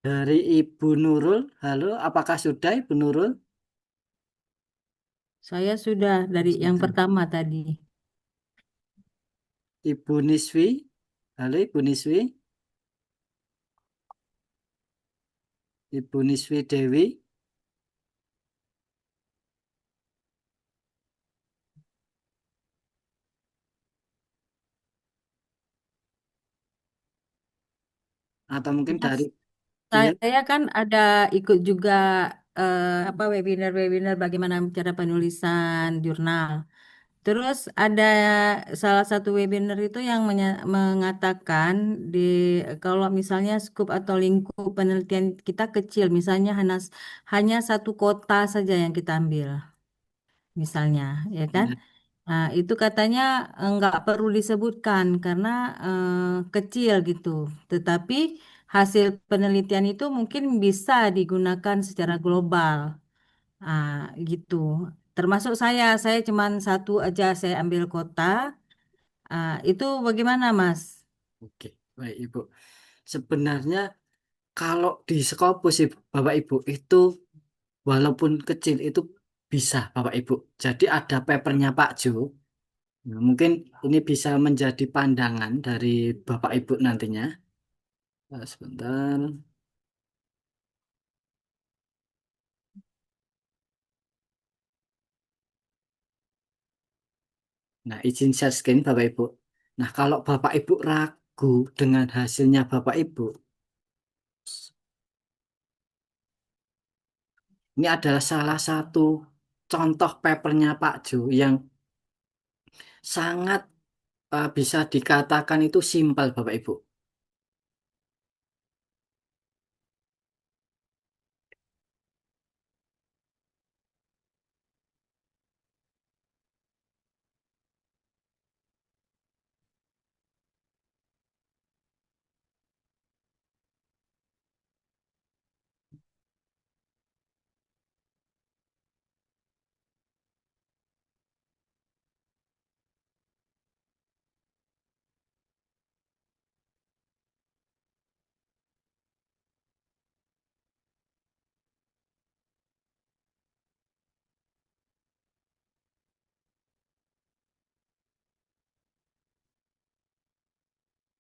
Dari Ibu Nurul, halo, apakah sudah Ibu Nurul? Saya sudah dari yang Silakan. pertama tadi. Ibu Niswi, halo Ibu Niswi, Ibu Niswi Dewi, atau mungkin Mas, dari, iya, saya kan ada ikut juga apa webinar-webinar bagaimana cara penulisan jurnal. Terus ada salah satu webinar itu yang mengatakan di kalau misalnya skup atau lingkup penelitian kita kecil, misalnya hanya satu kota saja yang kita ambil, misalnya, ya kan? iya, Nah, itu katanya nggak perlu disebutkan karena kecil gitu. Tetapi hasil penelitian itu mungkin bisa digunakan secara global. Ah, gitu. Termasuk saya cuman satu aja saya ambil kota. Ah, itu bagaimana, Mas? oke. Baik, Ibu. Sebenarnya kalau di Scopus, Bapak Ibu, itu walaupun kecil itu bisa, Bapak Ibu. Jadi ada papernya Pak Jo. Nah, mungkin ini bisa menjadi pandangan dari Bapak Ibu nantinya. Sebentar. Nah, izin share screen Bapak Ibu. Nah, kalau Bapak Ibu ragu dengan hasilnya Bapak Ibu, ini adalah salah satu contoh papernya Pak Jo yang sangat bisa dikatakan itu simpel Bapak Ibu.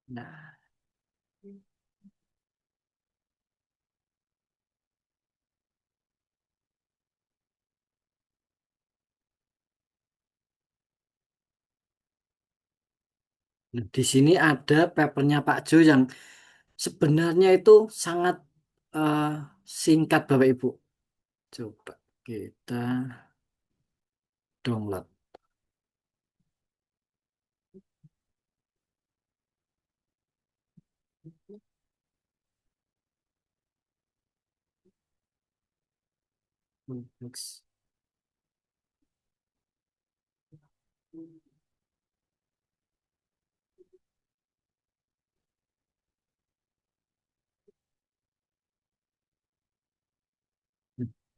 Nah, di sini ada papernya Pak Jo yang sebenarnya itu sangat eh, singkat Bapak Ibu. Coba kita download.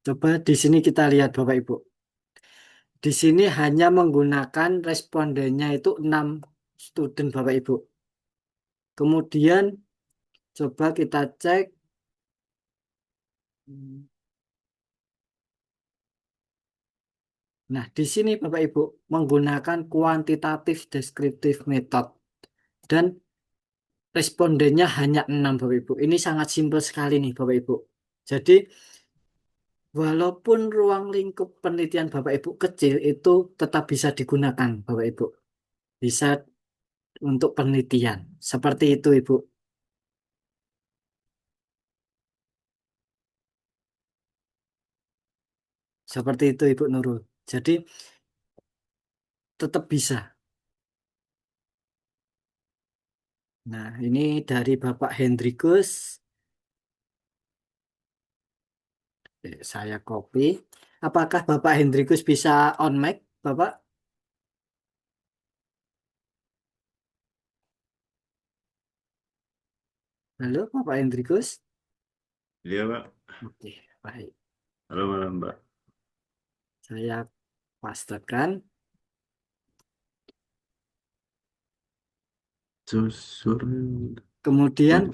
Coba di sini kita lihat Bapak Ibu. Di sini hanya menggunakan respondennya itu 6 student Bapak Ibu. Kemudian coba kita cek. Nah, di sini Bapak Ibu menggunakan kuantitatif deskriptif method dan respondennya hanya 6 Bapak Ibu. Ini sangat simpel sekali nih Bapak Ibu. Jadi walaupun ruang lingkup penelitian Bapak Ibu kecil itu tetap bisa digunakan Bapak Ibu. Bisa untuk penelitian. Seperti itu Ibu. Seperti itu Ibu Nurul. Jadi tetap bisa. Nah, ini dari Bapak Hendrikus. Saya copy. Apakah Bapak Hendrikus bisa on mic, Bapak? Halo, Bapak Hendrikus. Iya, Pak. Oke, baik. Halo, malam, Mbak. Saya pastekan. Kemudian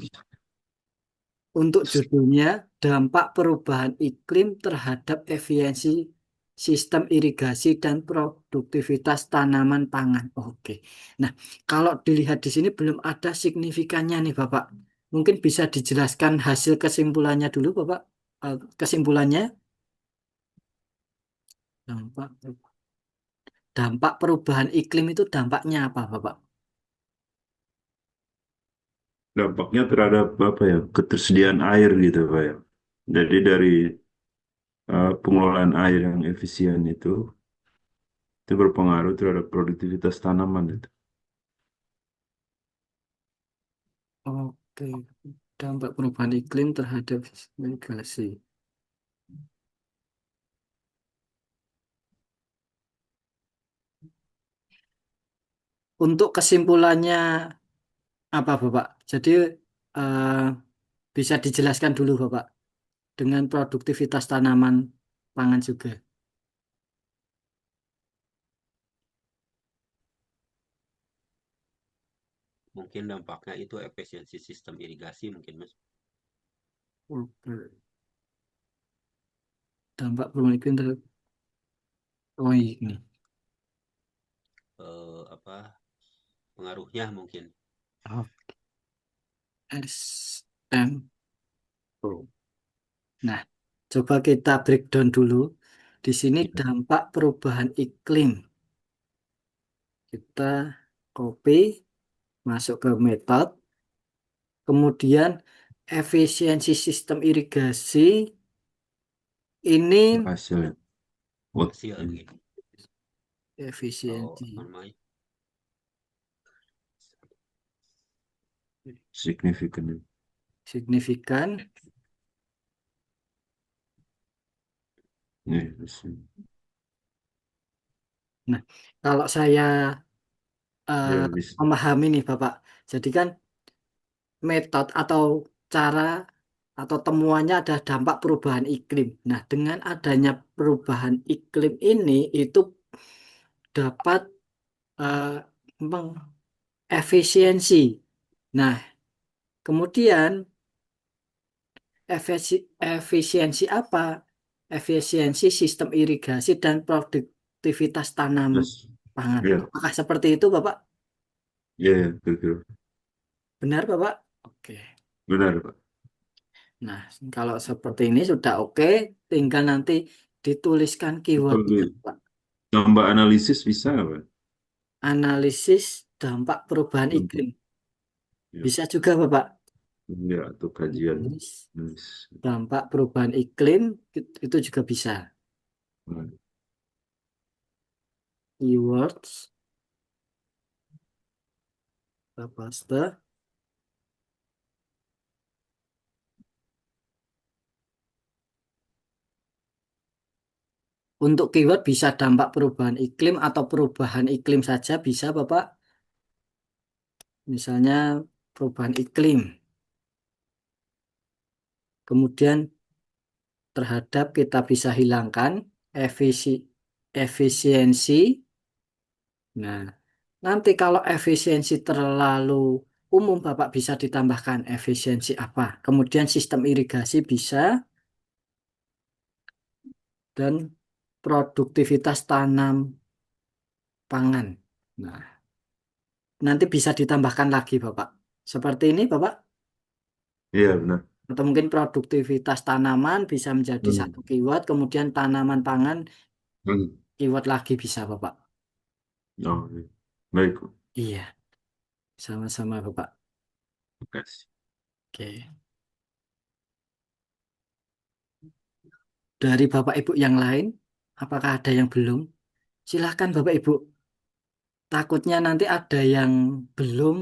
untuk judulnya, dampak perubahan iklim terhadap efisiensi sistem irigasi dan produktivitas tanaman pangan. Oke. Nah, kalau dilihat di sini belum ada signifikannya nih, Bapak. Mungkin bisa dijelaskan hasil kesimpulannya dulu, Bapak. Kesimpulannya, dampak, dampak perubahan iklim itu dampaknya apa, Bapak? Dampaknya terhadap apa ya? Ketersediaan air gitu, Pak ya. Jadi dari pengelolaan air yang efisien itu berpengaruh terhadap produktivitas tanaman itu. Oke, dampak perubahan iklim terhadap migrasi. Untuk kesimpulannya apa, Bapak? Jadi eh, bisa dijelaskan dulu, Bapak, dengan produktivitas tanaman pangan juga. mungkin dampaknya itu efisiensi sistem irigasi mungkin Mas. Oke. Dampak perubahan iklim terhadap oh ini Apa pengaruhnya mungkin. oh, SM Pro. Nah, coba kita breakdown dulu. Di sini Ya. dampak perubahan iklim. Kita copy, masuk ke metode, kemudian efisiensi sistem irigasi ini Hasilnya. What? Hasil begini. efisiensi Apa namanya? Signifikan. signifikan. Ya, hasil. Nah, kalau saya Ya, bisa. memahami nih Bapak, jadi kan metode atau cara atau temuannya ada dampak perubahan iklim. Nah, dengan adanya perubahan iklim ini itu dapat eh, mengefisiensi. Nah, kemudian efisiensi apa? Efisiensi sistem irigasi dan produktivitas tanam Terus, pangan. ya, Apakah seperti itu, Bapak? ya, ya, betul. Benar, Bapak? Oke. Benar, Pak. Nah, kalau seperti ini sudah oke, tinggal nanti dituliskan keywordnya, Sebagai Pak. tambah analisis bisa nggak, Pak? Analisis dampak perubahan Dampak. iklim. Ya, Bisa juga, Bapak. ya, atau kajian. Analis Analis. dampak perubahan iklim itu juga bisa. Nah, Keywords, paste. Untuk keyword bisa dampak perubahan iklim atau perubahan iklim saja bisa, Bapak. Misalnya perubahan iklim. Kemudian terhadap kita bisa hilangkan efisiensi. Nah, nanti kalau efisiensi terlalu umum, Bapak bisa ditambahkan efisiensi apa. Kemudian sistem irigasi bisa dan produktivitas tanam pangan. Nah, nanti bisa ditambahkan lagi, Bapak. Seperti ini, Bapak. iya, benar. Atau mungkin produktivitas tanaman bisa menjadi Hmm. satu keyword, kemudian tanaman pangan Hmm. keyword lagi bisa, Bapak. Oh, iya. Baik, Pak. Iya, sama-sama, Bapak. Terima kasih. Oke. Dari Bapak Ibu yang lain, apakah ada yang belum? Silahkan Bapak Ibu. Takutnya nanti ada yang belum.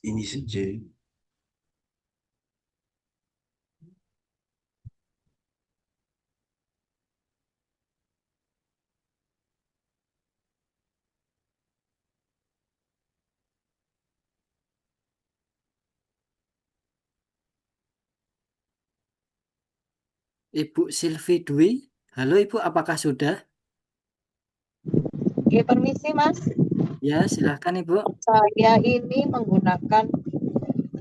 Ini saja. Ibu Silvi Dwi. Halo Ibu, apakah sudah? Oke, permisi Mas. Ya, silahkan Ibu. Saya ini menggunakan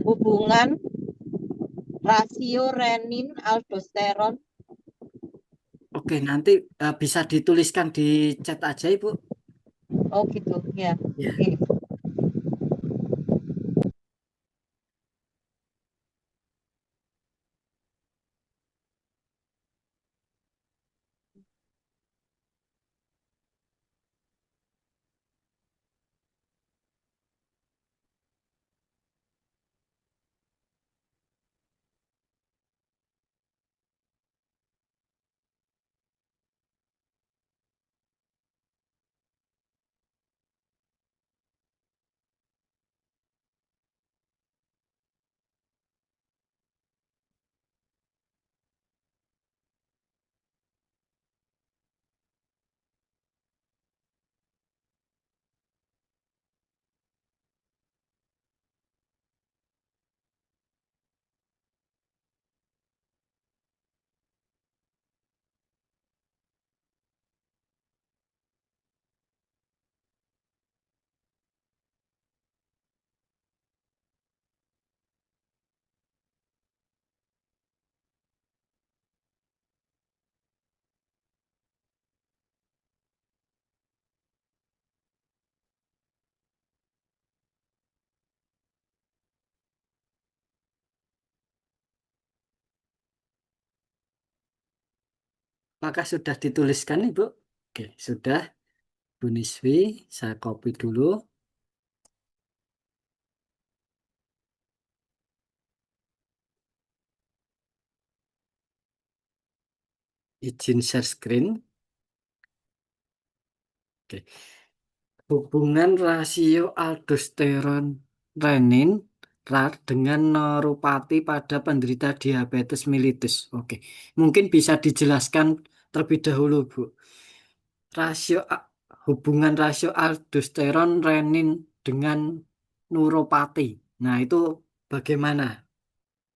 hubungan rasio renin aldosteron. Oke, nanti bisa dituliskan di chat aja Ibu. Oh gitu, ya. Ya. Oke. apakah sudah dituliskan, Ibu? Oke, sudah. Bu Niswi, saya copy dulu. Izin share screen. Oke. Hubungan rasio aldosteron renin RAR dengan neuropati pada penderita diabetes mellitus. Oke, mungkin bisa dijelaskan terlebih dahulu, Bu. Rasio hubungan rasio aldosteron renin dengan neuropati. Nah, itu bagaimana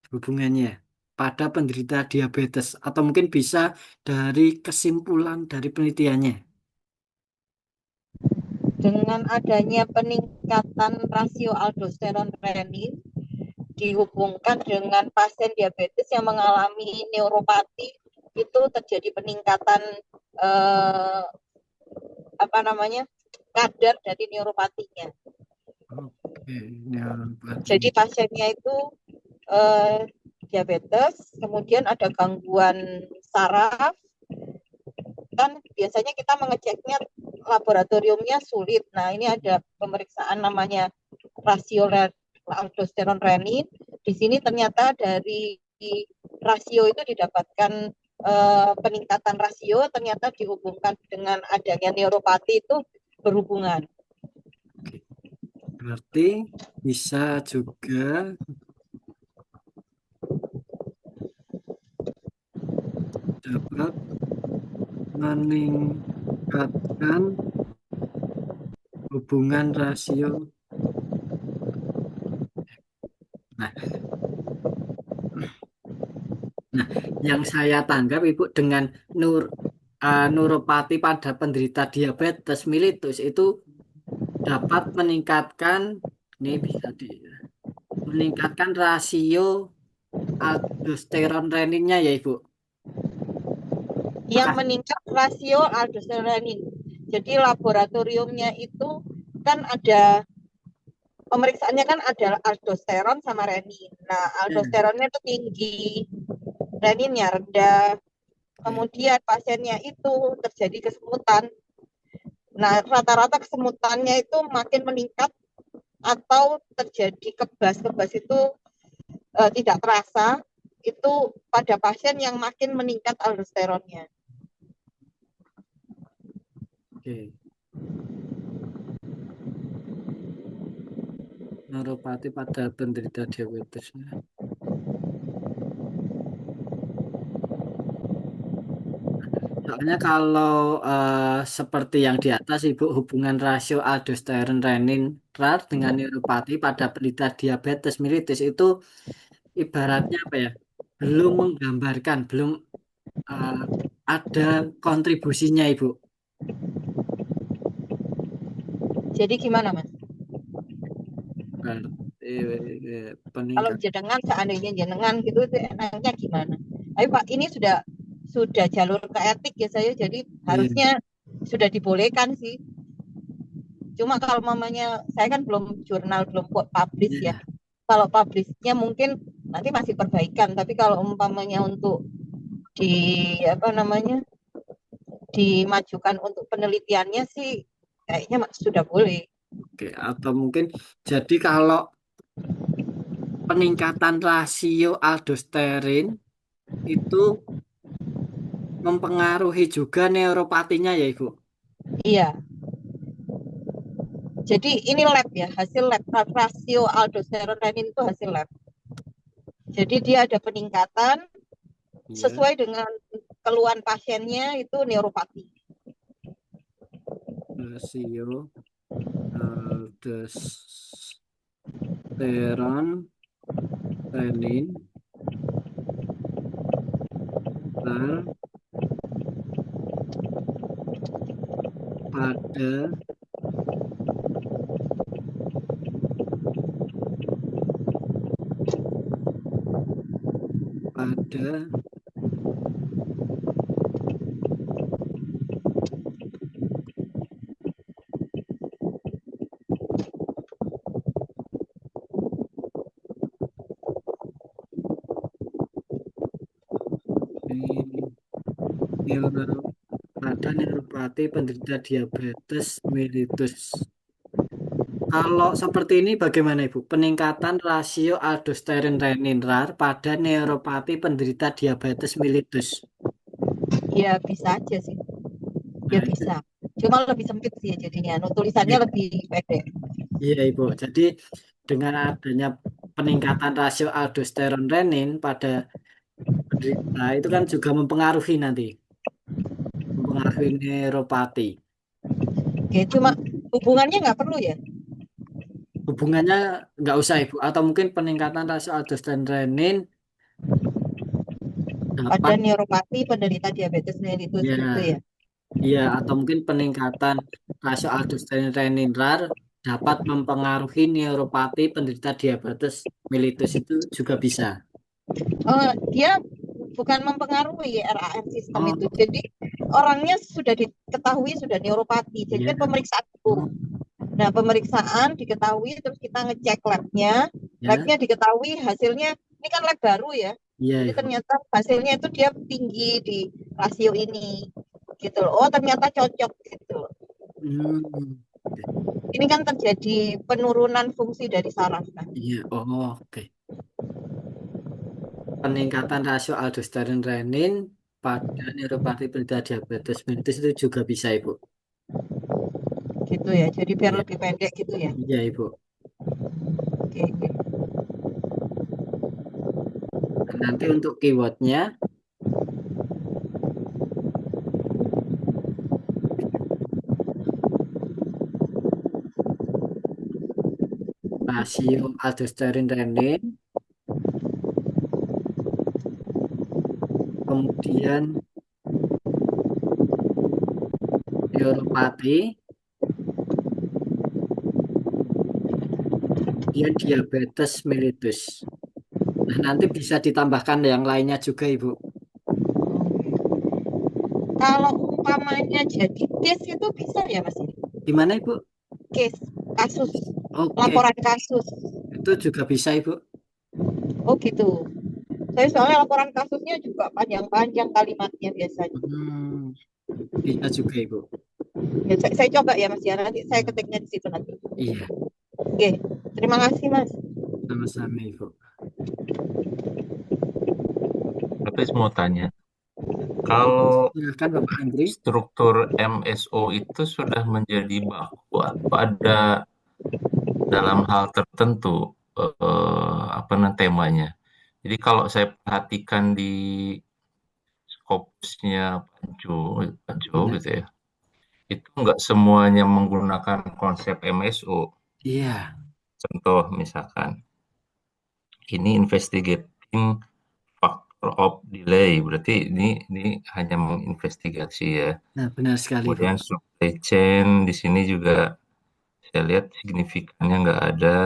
hubungannya pada penderita diabetes atau mungkin bisa dari kesimpulan dari penelitiannya. Dengan adanya peningkatan rasio aldosteron renin dihubungkan dengan pasien diabetes yang mengalami neuropati, itu terjadi peningkatan kadar dari neuropatinya. Oke, neuropati. Jadi pasiennya itu diabetes, kemudian ada gangguan saraf, kan biasanya kita mengeceknya laboratoriumnya sulit. Nah, ini ada pemeriksaan namanya rasio aldosteron renin. Di sini ternyata dari rasio itu didapatkan peningkatan rasio, ternyata dihubungkan dengan adanya neuropati, itu berhubungan. Berarti bisa juga dapat meningkatkan hubungan rasio. Nah, yang saya tangkap Ibu dengan neuropati pada penderita diabetes mellitus itu dapat meningkatkan, ini bisa meningkatkan rasio aldosteron reninnya ya Ibu. Yang meningkat rasio aldosteron renin. Jadi laboratoriumnya itu kan ada pemeriksaannya, kan ada aldosteron sama renin. Nah, aldosteronnya itu tinggi, reninnya rendah. Kemudian pasiennya itu terjadi kesemutan. Nah, rata-rata kesemutannya itu makin meningkat atau terjadi kebas itu tidak terasa, itu pada pasien yang makin meningkat aldosteronnya. Oke. Neuropati pada penderita diabetes. Soalnya kalau seperti yang di atas Ibu, hubungan rasio aldosteron renin RAR dengan neuropati pada penderita diabetes mellitus itu ibaratnya apa ya? Belum menggambarkan, belum ada kontribusinya Ibu. Jadi gimana, Mas? Peningkat. Kalau jenengan, seandainya jenengan gitu, enaknya gimana? Ayo Pak, ini sudah jalur ke etik ya saya, jadi harusnya sudah dibolehkan sih. Cuma kalau mamanya, saya kan belum jurnal, belum publish ya. Kalau publishnya mungkin nanti masih perbaikan, tapi kalau umpamanya untuk dimajukan untuk penelitiannya sih kayaknya sudah boleh. Oke, atau mungkin jadi kalau peningkatan rasio aldosterin itu mempengaruhi juga neuropatinya ya Ibu? Iya. Jadi ini lab ya, hasil lab, rasio aldosteron renin itu hasil lab. Jadi dia ada peningkatan sesuai dengan keluhan pasiennya, itu neuropati. Rasio aldosteron renin pada Neuro, pada neuropati penderita diabetes mellitus. Kalau seperti ini bagaimana Ibu? Peningkatan rasio aldosterin renin RAR pada neuropati penderita diabetes mellitus. Ya bisa aja sih. Ya Nah, itu bisa. Cuma lebih sempit sih jadinya. Tulisannya iya, lebih pendek. iya Ibu. Jadi dengan adanya peningkatan rasio aldosteron renin pada penderita itu kan juga mempengaruhi neuropati. Oke, cuma hubungannya nggak perlu ya. Hubungannya nggak usah Ibu, atau mungkin peningkatan rasio aldosteron renin Pada dapat neuropati penderita diabetes mellitus gitu ya, ya. iya, atau mungkin peningkatan rasio aldosteron renin RAR dapat mempengaruhi neuropati penderita diabetes mellitus itu juga bisa. Dia bukan mempengaruhi RAS sistem Oh, itu. Jadi orangnya sudah diketahui sudah neuropati. Jadi iya. kan pemeriksaan Oh, dulu. Nah, pemeriksaan diketahui terus kita ngecek labnya. ya, Labnya diketahui hasilnya ini kan lab baru ya. iya Jadi Ibu. ternyata hasilnya itu dia tinggi di rasio ini gitu loh. Oh, ternyata cocok gitu loh. Hmm, Ini kan terjadi penurunan fungsi dari saraf kan. iya. Oh, oke. Peningkatan rasio aldosteron renin pada neuropati penderita diabetes mellitus itu juga bisa Ibu. Gitu ya. Jadi biar Iya, lebih pendek gitu ya. iya Ibu. Oke, oke. Nanti untuk keywordnya rasio aldosteron renin, kemudian neuropati, kemudian diabetes mellitus. Nah, nanti bisa ditambahkan yang lainnya juga Ibu. Kalau umpamanya jadi case itu bisa ya Mas? Gimana Ibu? Case, kasus, Oke, laporan kasus. itu juga bisa Ibu. Oh gitu. Saya soalnya laporan kasusnya juga panjang-panjang kalimatnya biasanya. Hmm, bisa juga Ibu. Ya, saya coba ya Mas ya, nanti saya ketiknya di situ nanti. Iya, Oke, terima kasih Mas. sama-sama Ibu. Tapi saya mau tanya, kalau Silakan Bapak Andri. struktur MSO itu sudah menjadi baku atau ada dalam hal tertentu apa namanya temanya. Jadi kalau saya perhatikan di Scopusnya Panjo Ya. gitu ya, itu nggak semuanya menggunakan konsep MSO. Iya, Contoh misalkan, ini investigating factor of delay, berarti ini hanya menginvestigasi ya. nah benar sekali Ibu. Kemudian supply chain di sini juga saya lihat signifikannya nggak ada,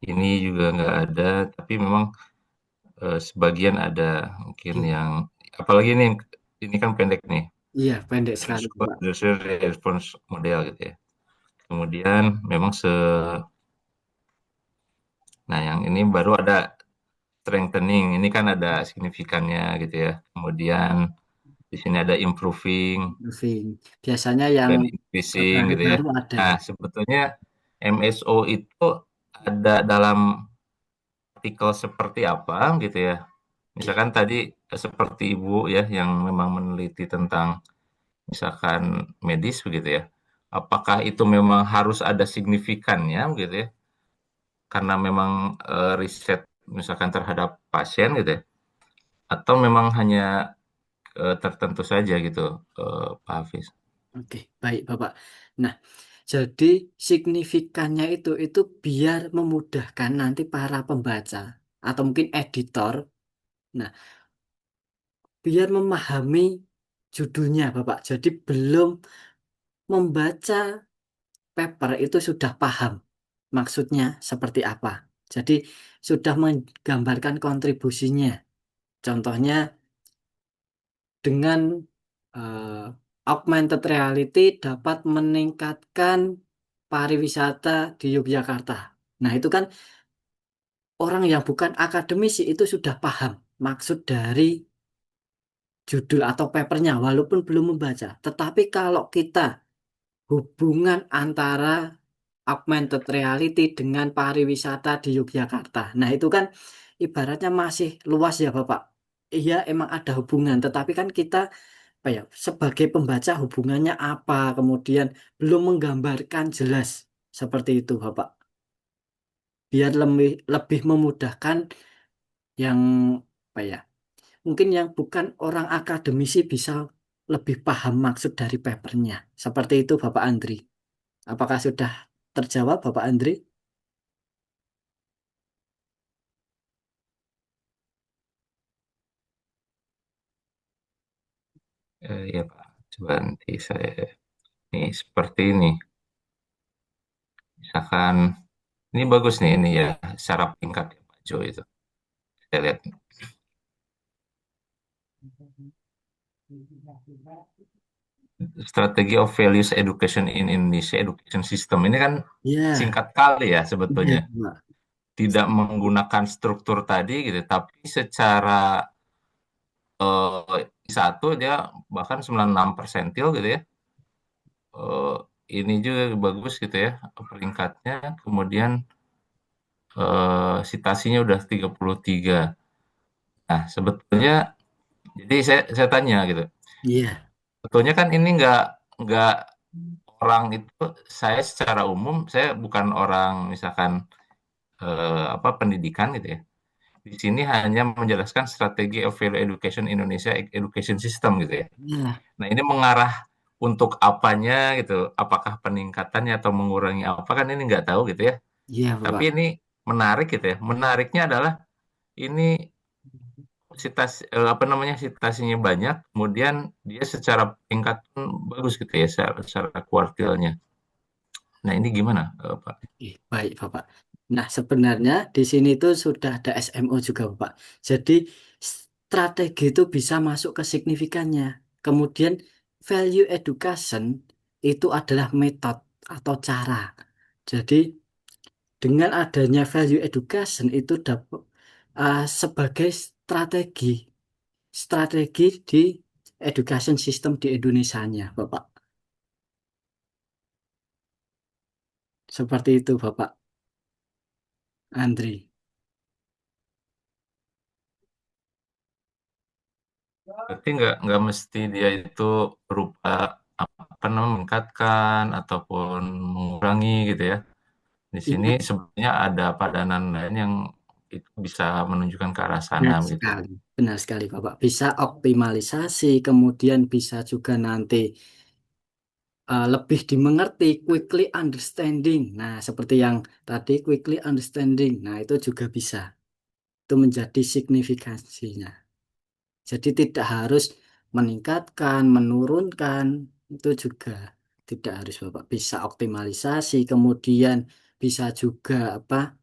ini juga nggak ada, tapi memang sebagian ada mungkin Iya, yang apalagi ini kan pendek nih, iya, pendek sekali Bapak. response model gitu ya. Kemudian memang nah yang ini baru ada strengthening, ini kan ada signifikannya gitu ya. Kemudian di sini ada improving Briefing. Biasanya yang dan increasing gitu ya. baru ada. Nah, sebetulnya MSO itu ada dalam artikel seperti apa gitu ya. Misalkan tadi seperti Ibu ya yang memang meneliti tentang misalkan medis begitu ya. Apakah itu memang harus ada signifikannya begitu ya? Karena memang riset misalkan terhadap pasien gitu ya. Atau memang hanya tertentu saja gitu, Pak Hafiz. Oke, baik Bapak. Nah, jadi signifikannya itu biar memudahkan nanti para pembaca atau mungkin editor. Nah, biar memahami judulnya Bapak. Jadi belum membaca paper itu sudah paham maksudnya seperti apa. Jadi sudah menggambarkan kontribusinya. Contohnya dengan eh, augmented reality dapat meningkatkan pariwisata di Yogyakarta. Nah, itu kan orang yang bukan akademisi itu sudah paham maksud dari judul atau papernya walaupun belum membaca. Tetapi kalau kita hubungan antara augmented reality dengan pariwisata di Yogyakarta. Nah, itu kan ibaratnya masih luas ya, Bapak. Iya, emang ada hubungan, tetapi kan kita apa ya, sebagai pembaca hubungannya apa, kemudian belum menggambarkan jelas seperti itu, Bapak. Biar lebih lebih memudahkan yang apa ya, mungkin yang bukan orang akademisi bisa lebih paham maksud dari papernya. Seperti itu, Bapak Andri. Apakah sudah terjawab, Bapak Andri? Ya Pak, coba nanti saya ini seperti ini. Misalkan ini bagus nih ini ya secara tingkat ya Pak Jo itu. Saya lihat strategi of values education in Indonesia education system ini kan Ya, singkat kali ya iya, sebetulnya. Pak. Tidak menggunakan struktur tadi gitu, tapi secara satu dia bahkan 96 persentil gitu ya. Eh, ini juga bagus gitu ya peringkatnya. Kemudian citasinya udah 33. Nah, sebetulnya jadi saya tanya gitu. Iya, Sebetulnya kan ini nggak orang itu saya secara umum saya bukan orang misalkan apa pendidikan gitu ya. Di sini hanya menjelaskan strategi of value education Indonesia education system gitu ya. iya, Nah, ini mengarah untuk apanya gitu, apakah peningkatannya atau mengurangi apa kan ini nggak tahu gitu ya. iya, Tapi Bapak. ini menarik gitu ya. Menariknya adalah ini apa namanya citasinya banyak, kemudian dia secara tingkat pun bagus gitu ya secara kuartilnya. Nah, ini gimana, Pak? Baik, Bapak. Nah, sebenarnya di sini itu sudah ada SMO juga, Bapak. Jadi, strategi itu bisa masuk ke signifikannya. Kemudian, value education itu adalah metode atau cara. Jadi, dengan adanya value education itu dapat sebagai strategi di education system di Indonesianya, Bapak. Seperti itu, Bapak Andri. Berarti nggak mesti dia itu berupa apa namanya meningkatkan ataupun mengurangi gitu ya. Di sini Iya, sebenarnya ada padanan lain yang itu bisa menunjukkan ke arah sana benar gitu. sekali. Benar sekali, Bapak. Bisa optimalisasi, kemudian bisa juga nanti lebih dimengerti, quickly understanding. Nah, seperti yang tadi, quickly understanding. Nah, itu juga bisa. Itu menjadi signifikansinya. Jadi tidak harus meningkatkan, menurunkan, itu juga tidak harus, Bapak. Bisa optimalisasi, kemudian bisa juga apa?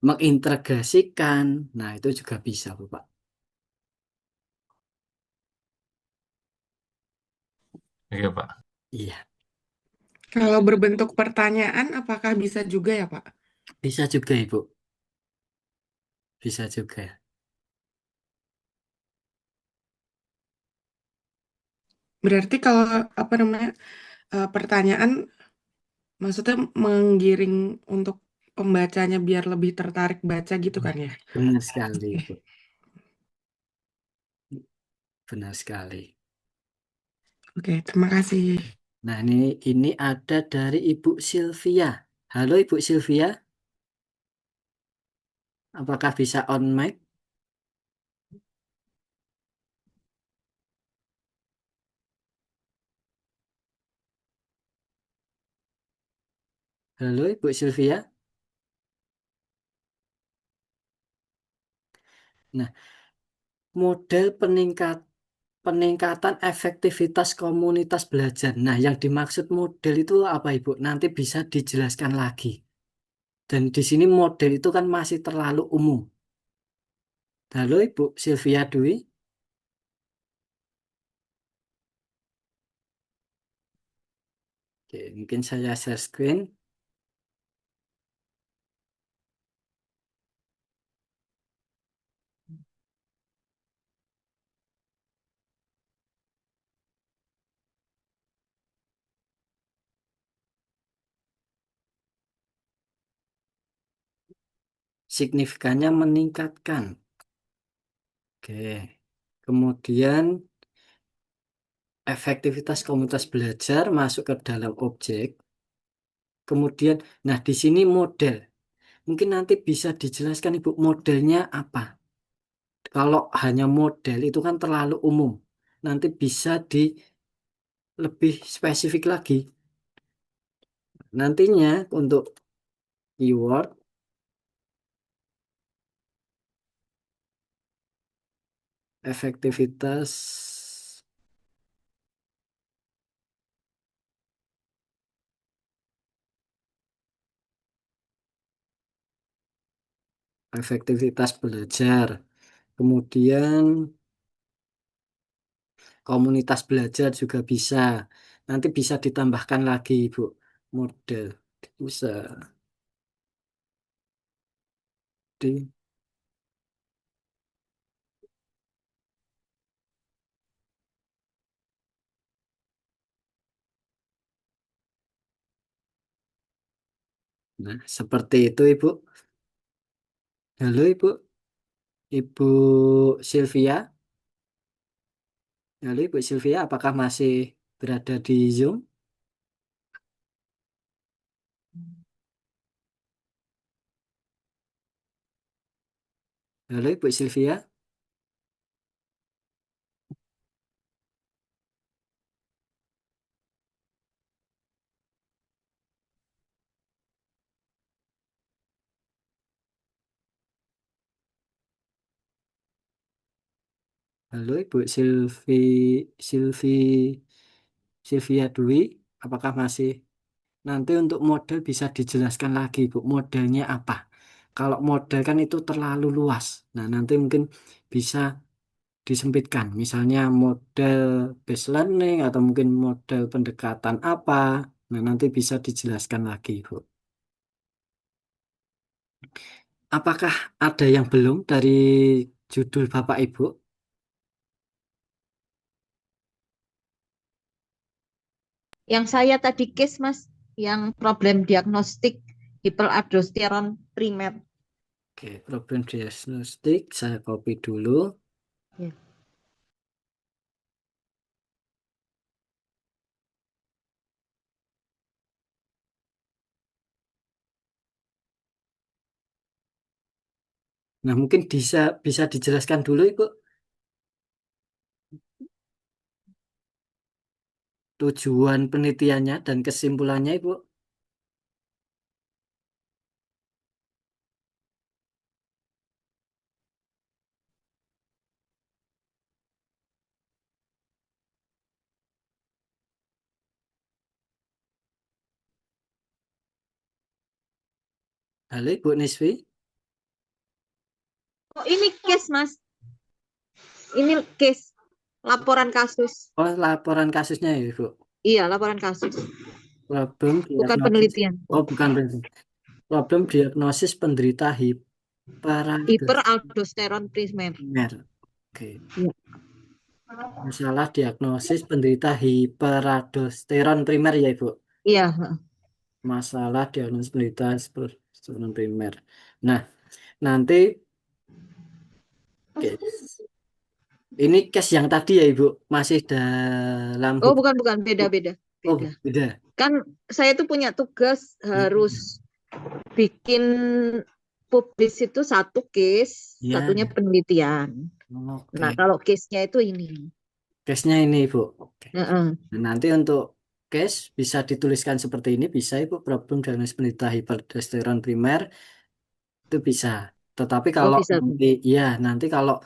Mengintegrasikan. Nah, itu juga bisa, Bapak. Oke, Pak. Iya, Kalau berbentuk pertanyaan, apakah bisa juga ya, Pak? bisa juga, Ibu. Bisa juga. Berarti kalau apa namanya pertanyaan, maksudnya menggiring untuk pembacanya biar lebih tertarik baca gitu kan ya? Benar sekali, Oke, Ibu. Benar sekali. oke, terima kasih. Nah, ini ada dari Ibu Sylvia. Halo, Ibu Sylvia. Apakah bisa on mic? Halo, Ibu Sylvia. Nah, model peningkatan efektivitas komunitas belajar. Nah, yang dimaksud model itu apa, Ibu? Nanti bisa dijelaskan lagi. Dan di sini model itu kan masih terlalu umum. Halo, Ibu Sylvia Dwi. Oke, mungkin saya share screen. signifikannya meningkatkan. Oke. Kemudian efektivitas komunitas belajar masuk ke dalam objek. Kemudian, nah di sini model. Mungkin nanti bisa dijelaskan Ibu modelnya apa. Kalau hanya model itu kan terlalu umum. Nanti bisa lebih spesifik lagi. Nantinya untuk keyword efektivitas belajar. Kemudian komunitas belajar juga bisa. Nanti bisa ditambahkan lagi, Ibu, model. Bisa di Nah, seperti itu, Ibu. Halo, Ibu. Ibu Sylvia. Halo, Ibu Sylvia, apakah masih berada di Zoom? Halo, Ibu Sylvia. Halo, Ibu Sylvia Dwi, apakah masih? Nanti untuk model bisa dijelaskan lagi, Bu, modelnya apa? Kalau model kan itu terlalu luas. Nah, nanti mungkin bisa disempitkan. Misalnya model based learning atau mungkin model pendekatan apa. Nah, nanti bisa dijelaskan lagi, Bu. Apakah ada yang belum dari judul Bapak Ibu? Yang saya tadi case Mas, yang problem diagnostik hiperaldosteron primer. Oke, problem diagnostik saya copy dulu. Ya. Nah, mungkin bisa dijelaskan dulu, Ibu, tujuan penelitiannya dan kesimpulannya, Ibu. Halo, Ibu Niswi. Oh, ini case Mas. Ini case laporan kasus. Oh, laporan kasusnya ya, Ibu. Iya, laporan kasus. Problem Bukan diagnosis. penelitian. Oh, bukan penelitian. Problem diagnosis penderita Hiperaldosteron primer. Oke. Ya. Masalah diagnosis penderita hiperaldosteron primer ya, Ibu. Iya. Masalah diagnosis penderita hiperaldosteron primer. Nah, nanti ini case yang tadi ya, Ibu, masih dalam Oh, bukan, beda-beda. Oh, beda. Kan saya tuh punya tugas harus bikin publis itu satu case, Ya. satunya penelitian. Oke. Nah, kalau case-nya itu ini. Case-nya ini, Ibu. Oke. Heeh. Nah, nanti untuk case bisa dituliskan seperti ini, bisa, Ibu, problem diagnosis penderita hiperaldosteron primer itu bisa. Tetapi kalau bisa. nanti kalau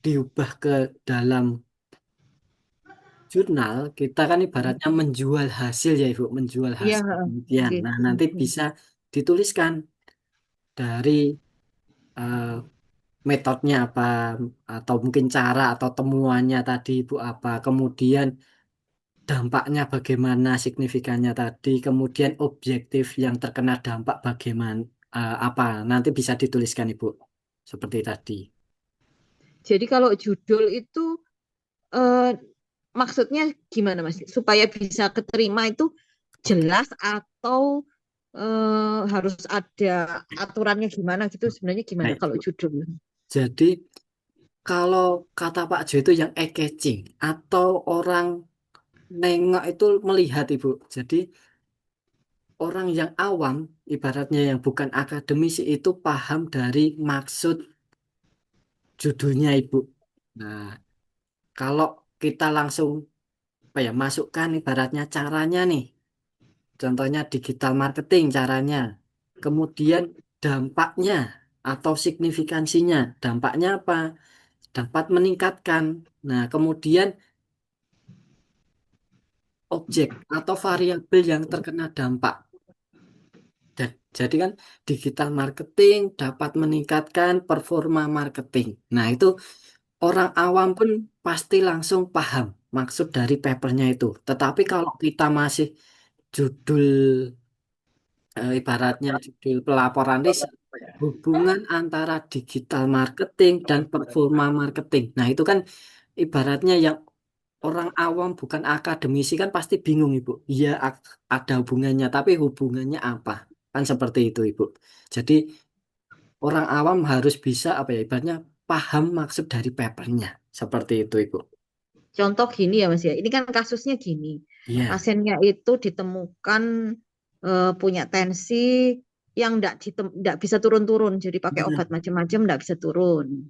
diubah ke dalam jurnal, kita kan ibaratnya menjual hasil ya, Ibu, menjual Iya, hasil penelitian. Nah, nanti bisa dituliskan dari metodenya apa, atau mungkin cara atau temuannya tadi, Ibu, apa, kemudian dampaknya bagaimana, signifikannya tadi, kemudian objektif yang terkena dampak bagaimana, apa, nanti bisa dituliskan, Ibu, seperti tadi. Jadi kalau judul itu maksudnya gimana Mas? Supaya bisa keterima itu jelas atau harus ada aturannya gimana gitu sebenarnya gimana Baik, kalau Bu. judul? Jadi kalau kata Pak Jo itu yang eye-catching atau orang nengok itu melihat Ibu. Jadi orang yang awam, ibaratnya yang bukan akademisi itu paham dari maksud judulnya Ibu. Nah, kalau kita langsung apa ya masukkan ibaratnya caranya nih, contohnya digital marketing caranya, kemudian dampaknya atau signifikansinya, dampaknya apa? Dapat meningkatkan. Nah, kemudian objek atau variabel yang terkena dampak. Jadi kan digital marketing dapat meningkatkan performa marketing. Nah, itu orang awam pun pasti langsung paham maksud dari papernya itu. Tetapi kalau kita masih judul ibaratnya judul pelaporan riset, hubungan antara digital marketing dan performa marketing. Nah, itu kan ibaratnya yang orang awam bukan akademisi kan pasti bingung, Ibu. Iya, ada hubungannya, tapi hubungannya apa? Kan seperti itu, Ibu. Jadi orang awam harus bisa apa ya ibaratnya paham maksud dari papernya. Seperti itu, Ibu. Contoh gini ya Mas ya, ini kan kasusnya gini. Iya, Pasiennya itu ditemukan punya tensi yang enggak bisa turun-turun, jadi pakai benar. obat macam-macam enggak bisa turun.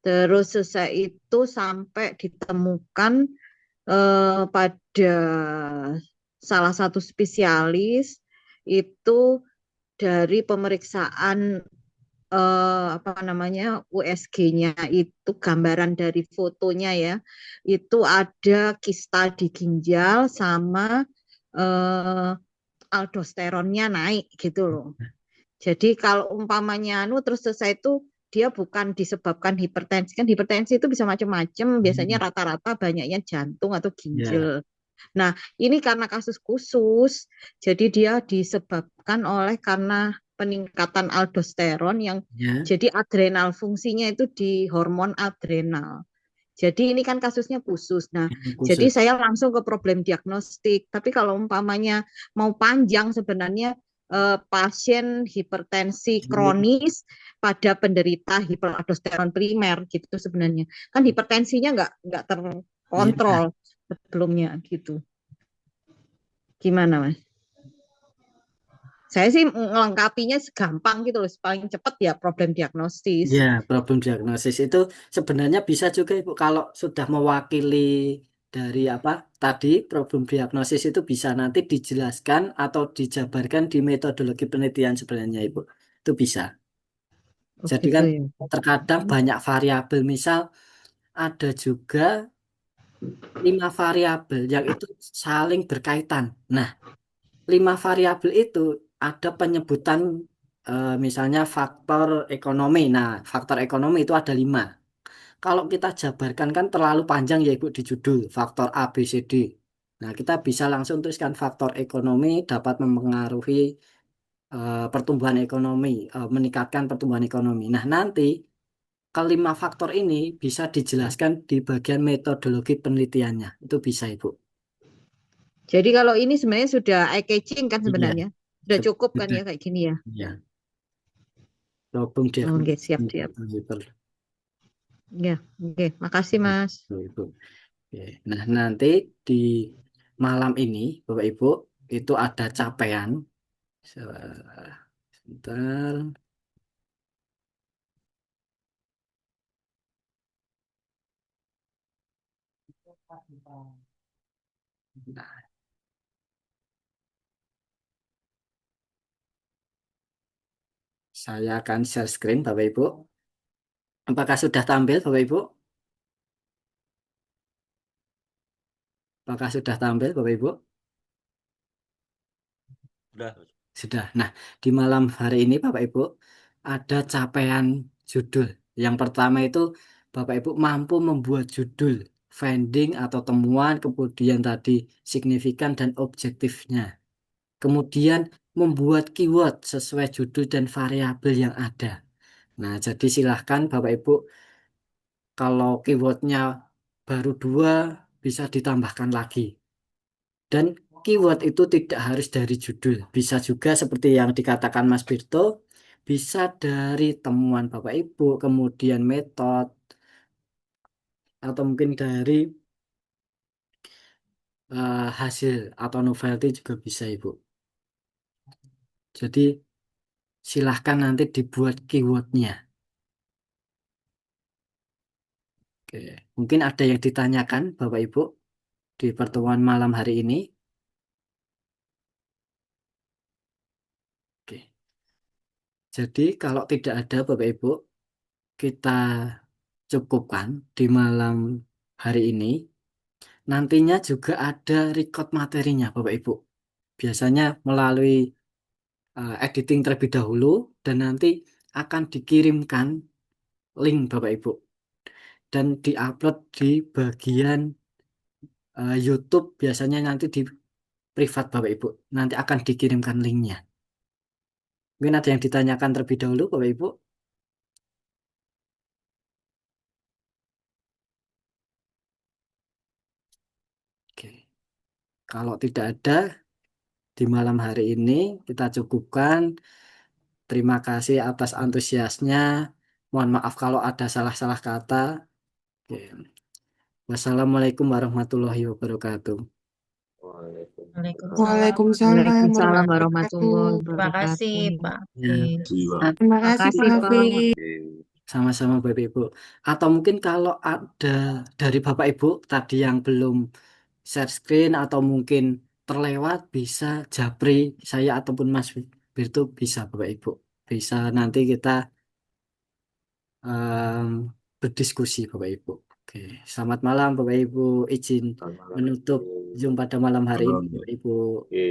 Terus selesai itu sampai ditemukan pada salah satu spesialis itu dari pemeriksaan apa namanya USG-nya itu gambaran dari fotonya ya itu ada kista di ginjal sama eh, aldosteronnya naik gitu loh. Jadi kalau umpamanya anu terus selesai itu dia bukan disebabkan hipertensi kan hipertensi itu bisa macam-macam biasanya Hmm, rata-rata banyaknya jantung atau ya, ginjal. Nah, ini karena kasus khusus, jadi dia disebabkan oleh karena peningkatan aldosteron yang ya, jadi adrenal fungsinya itu di hormon adrenal. Jadi ini kan kasusnya khusus. Nah, ini jadi khusus. saya langsung ke problem diagnostik. Tapi kalau umpamanya mau panjang sebenarnya pasien hipertensi Ini, kronis pada penderita hiperaldosteron primer gitu sebenarnya. Kan hipertensinya nggak iya. terkontrol sebelumnya gitu. Gimana, Mas? Saya sih melengkapinya gampang gitu loh, paling cepat ya problem diagnosis. Ya, problem diagnosis itu sebenarnya bisa juga Ibu kalau sudah mewakili dari apa tadi problem diagnosis itu bisa nanti dijelaskan atau dijabarkan di metodologi penelitian sebenarnya Ibu. Itu bisa. Oh Jadi gitu kan ya. terkadang banyak variabel, misal ada juga 5 variabel yang itu saling berkaitan. Nah, 5 variabel itu ada penyebutan misalnya faktor ekonomi. Nah, faktor ekonomi itu ada 5. Kalau kita jabarkan kan terlalu panjang ya Ibu di judul faktor A, B, C, D. Nah, kita bisa langsung tuliskan faktor ekonomi dapat mempengaruhi pertumbuhan ekonomi, meningkatkan pertumbuhan ekonomi. Nah, nanti ke 5 faktor ini bisa dijelaskan di bagian metodologi penelitiannya. Itu bisa Ibu. Jadi kalau ini sebenarnya sudah eye catching kan Iya, sebenarnya. Sudah cukup kan sudah. ya kayak gini ya. Iya, problem Oh, oke, diagnosis siap-siap. itu Ya, oke. Makasih, Mas. Ibu. Oke. Nah, nanti di malam ini, Bapak Ibu, itu ada capaian. Sebentar. Nah, saya akan share screen, Bapak Ibu. Apakah sudah tampil, Bapak Ibu? Apakah sudah tampil, Bapak Ibu? Udah. Sudah. Nah, di malam hari ini, Bapak Ibu, ada capaian judul. Yang pertama itu, Bapak Ibu mampu membuat judul, finding atau temuan, kemudian tadi signifikan dan objektifnya. Kemudian membuat keyword sesuai judul dan variabel yang ada. Nah, jadi silahkan Bapak Ibu, kalau keywordnya baru 2, bisa ditambahkan lagi. Dan keyword itu tidak harus dari judul. Bisa juga seperti yang dikatakan Mas Birto, bisa dari temuan Bapak Ibu, kemudian metode, atau mungkin dari hasil atau novelty juga bisa, Ibu. Jadi silahkan nanti dibuat keywordnya. Oke. Mungkin ada yang ditanyakan Bapak Ibu di pertemuan malam hari ini. Oke. Jadi kalau tidak ada Bapak Ibu, kita cukupkan di malam hari ini. Nantinya juga ada record materinya Bapak Ibu. Biasanya melalui editing terlebih dahulu dan nanti akan dikirimkan link Bapak Ibu dan diupload di bagian YouTube, biasanya nanti di privat Bapak Ibu. Nanti akan dikirimkan linknya. Mungkin ada yang ditanyakan terlebih dahulu Bapak Ibu. Oke. Kalau tidak ada di malam hari ini kita cukupkan. Terima kasih atas antusiasnya. Mohon maaf kalau ada salah-salah kata. Oke. Wassalamualaikum warahmatullahi wabarakatuh. Waalaikumsalam. Waalaikumsalam Waalaikumsalam warahmatullahi warahmatullahi Terima kasih, wabarakatuh. Pak Ya, Hafiz. Terima kasih Makasih, Pak Pak. Hafiz. sama-sama Bapak Ibu. Atau mungkin kalau ada dari Bapak Ibu tadi yang belum share screen atau mungkin terlewat, bisa japri saya ataupun Mas Birtu, bisa Bapak Ibu. Bisa nanti kita em, berdiskusi Bapak Ibu. Oke, selamat malam Bapak Ibu. Izin Selamat malam. menutup Zoom pada malam hari ini Malam. Bapak Ibu. Oke.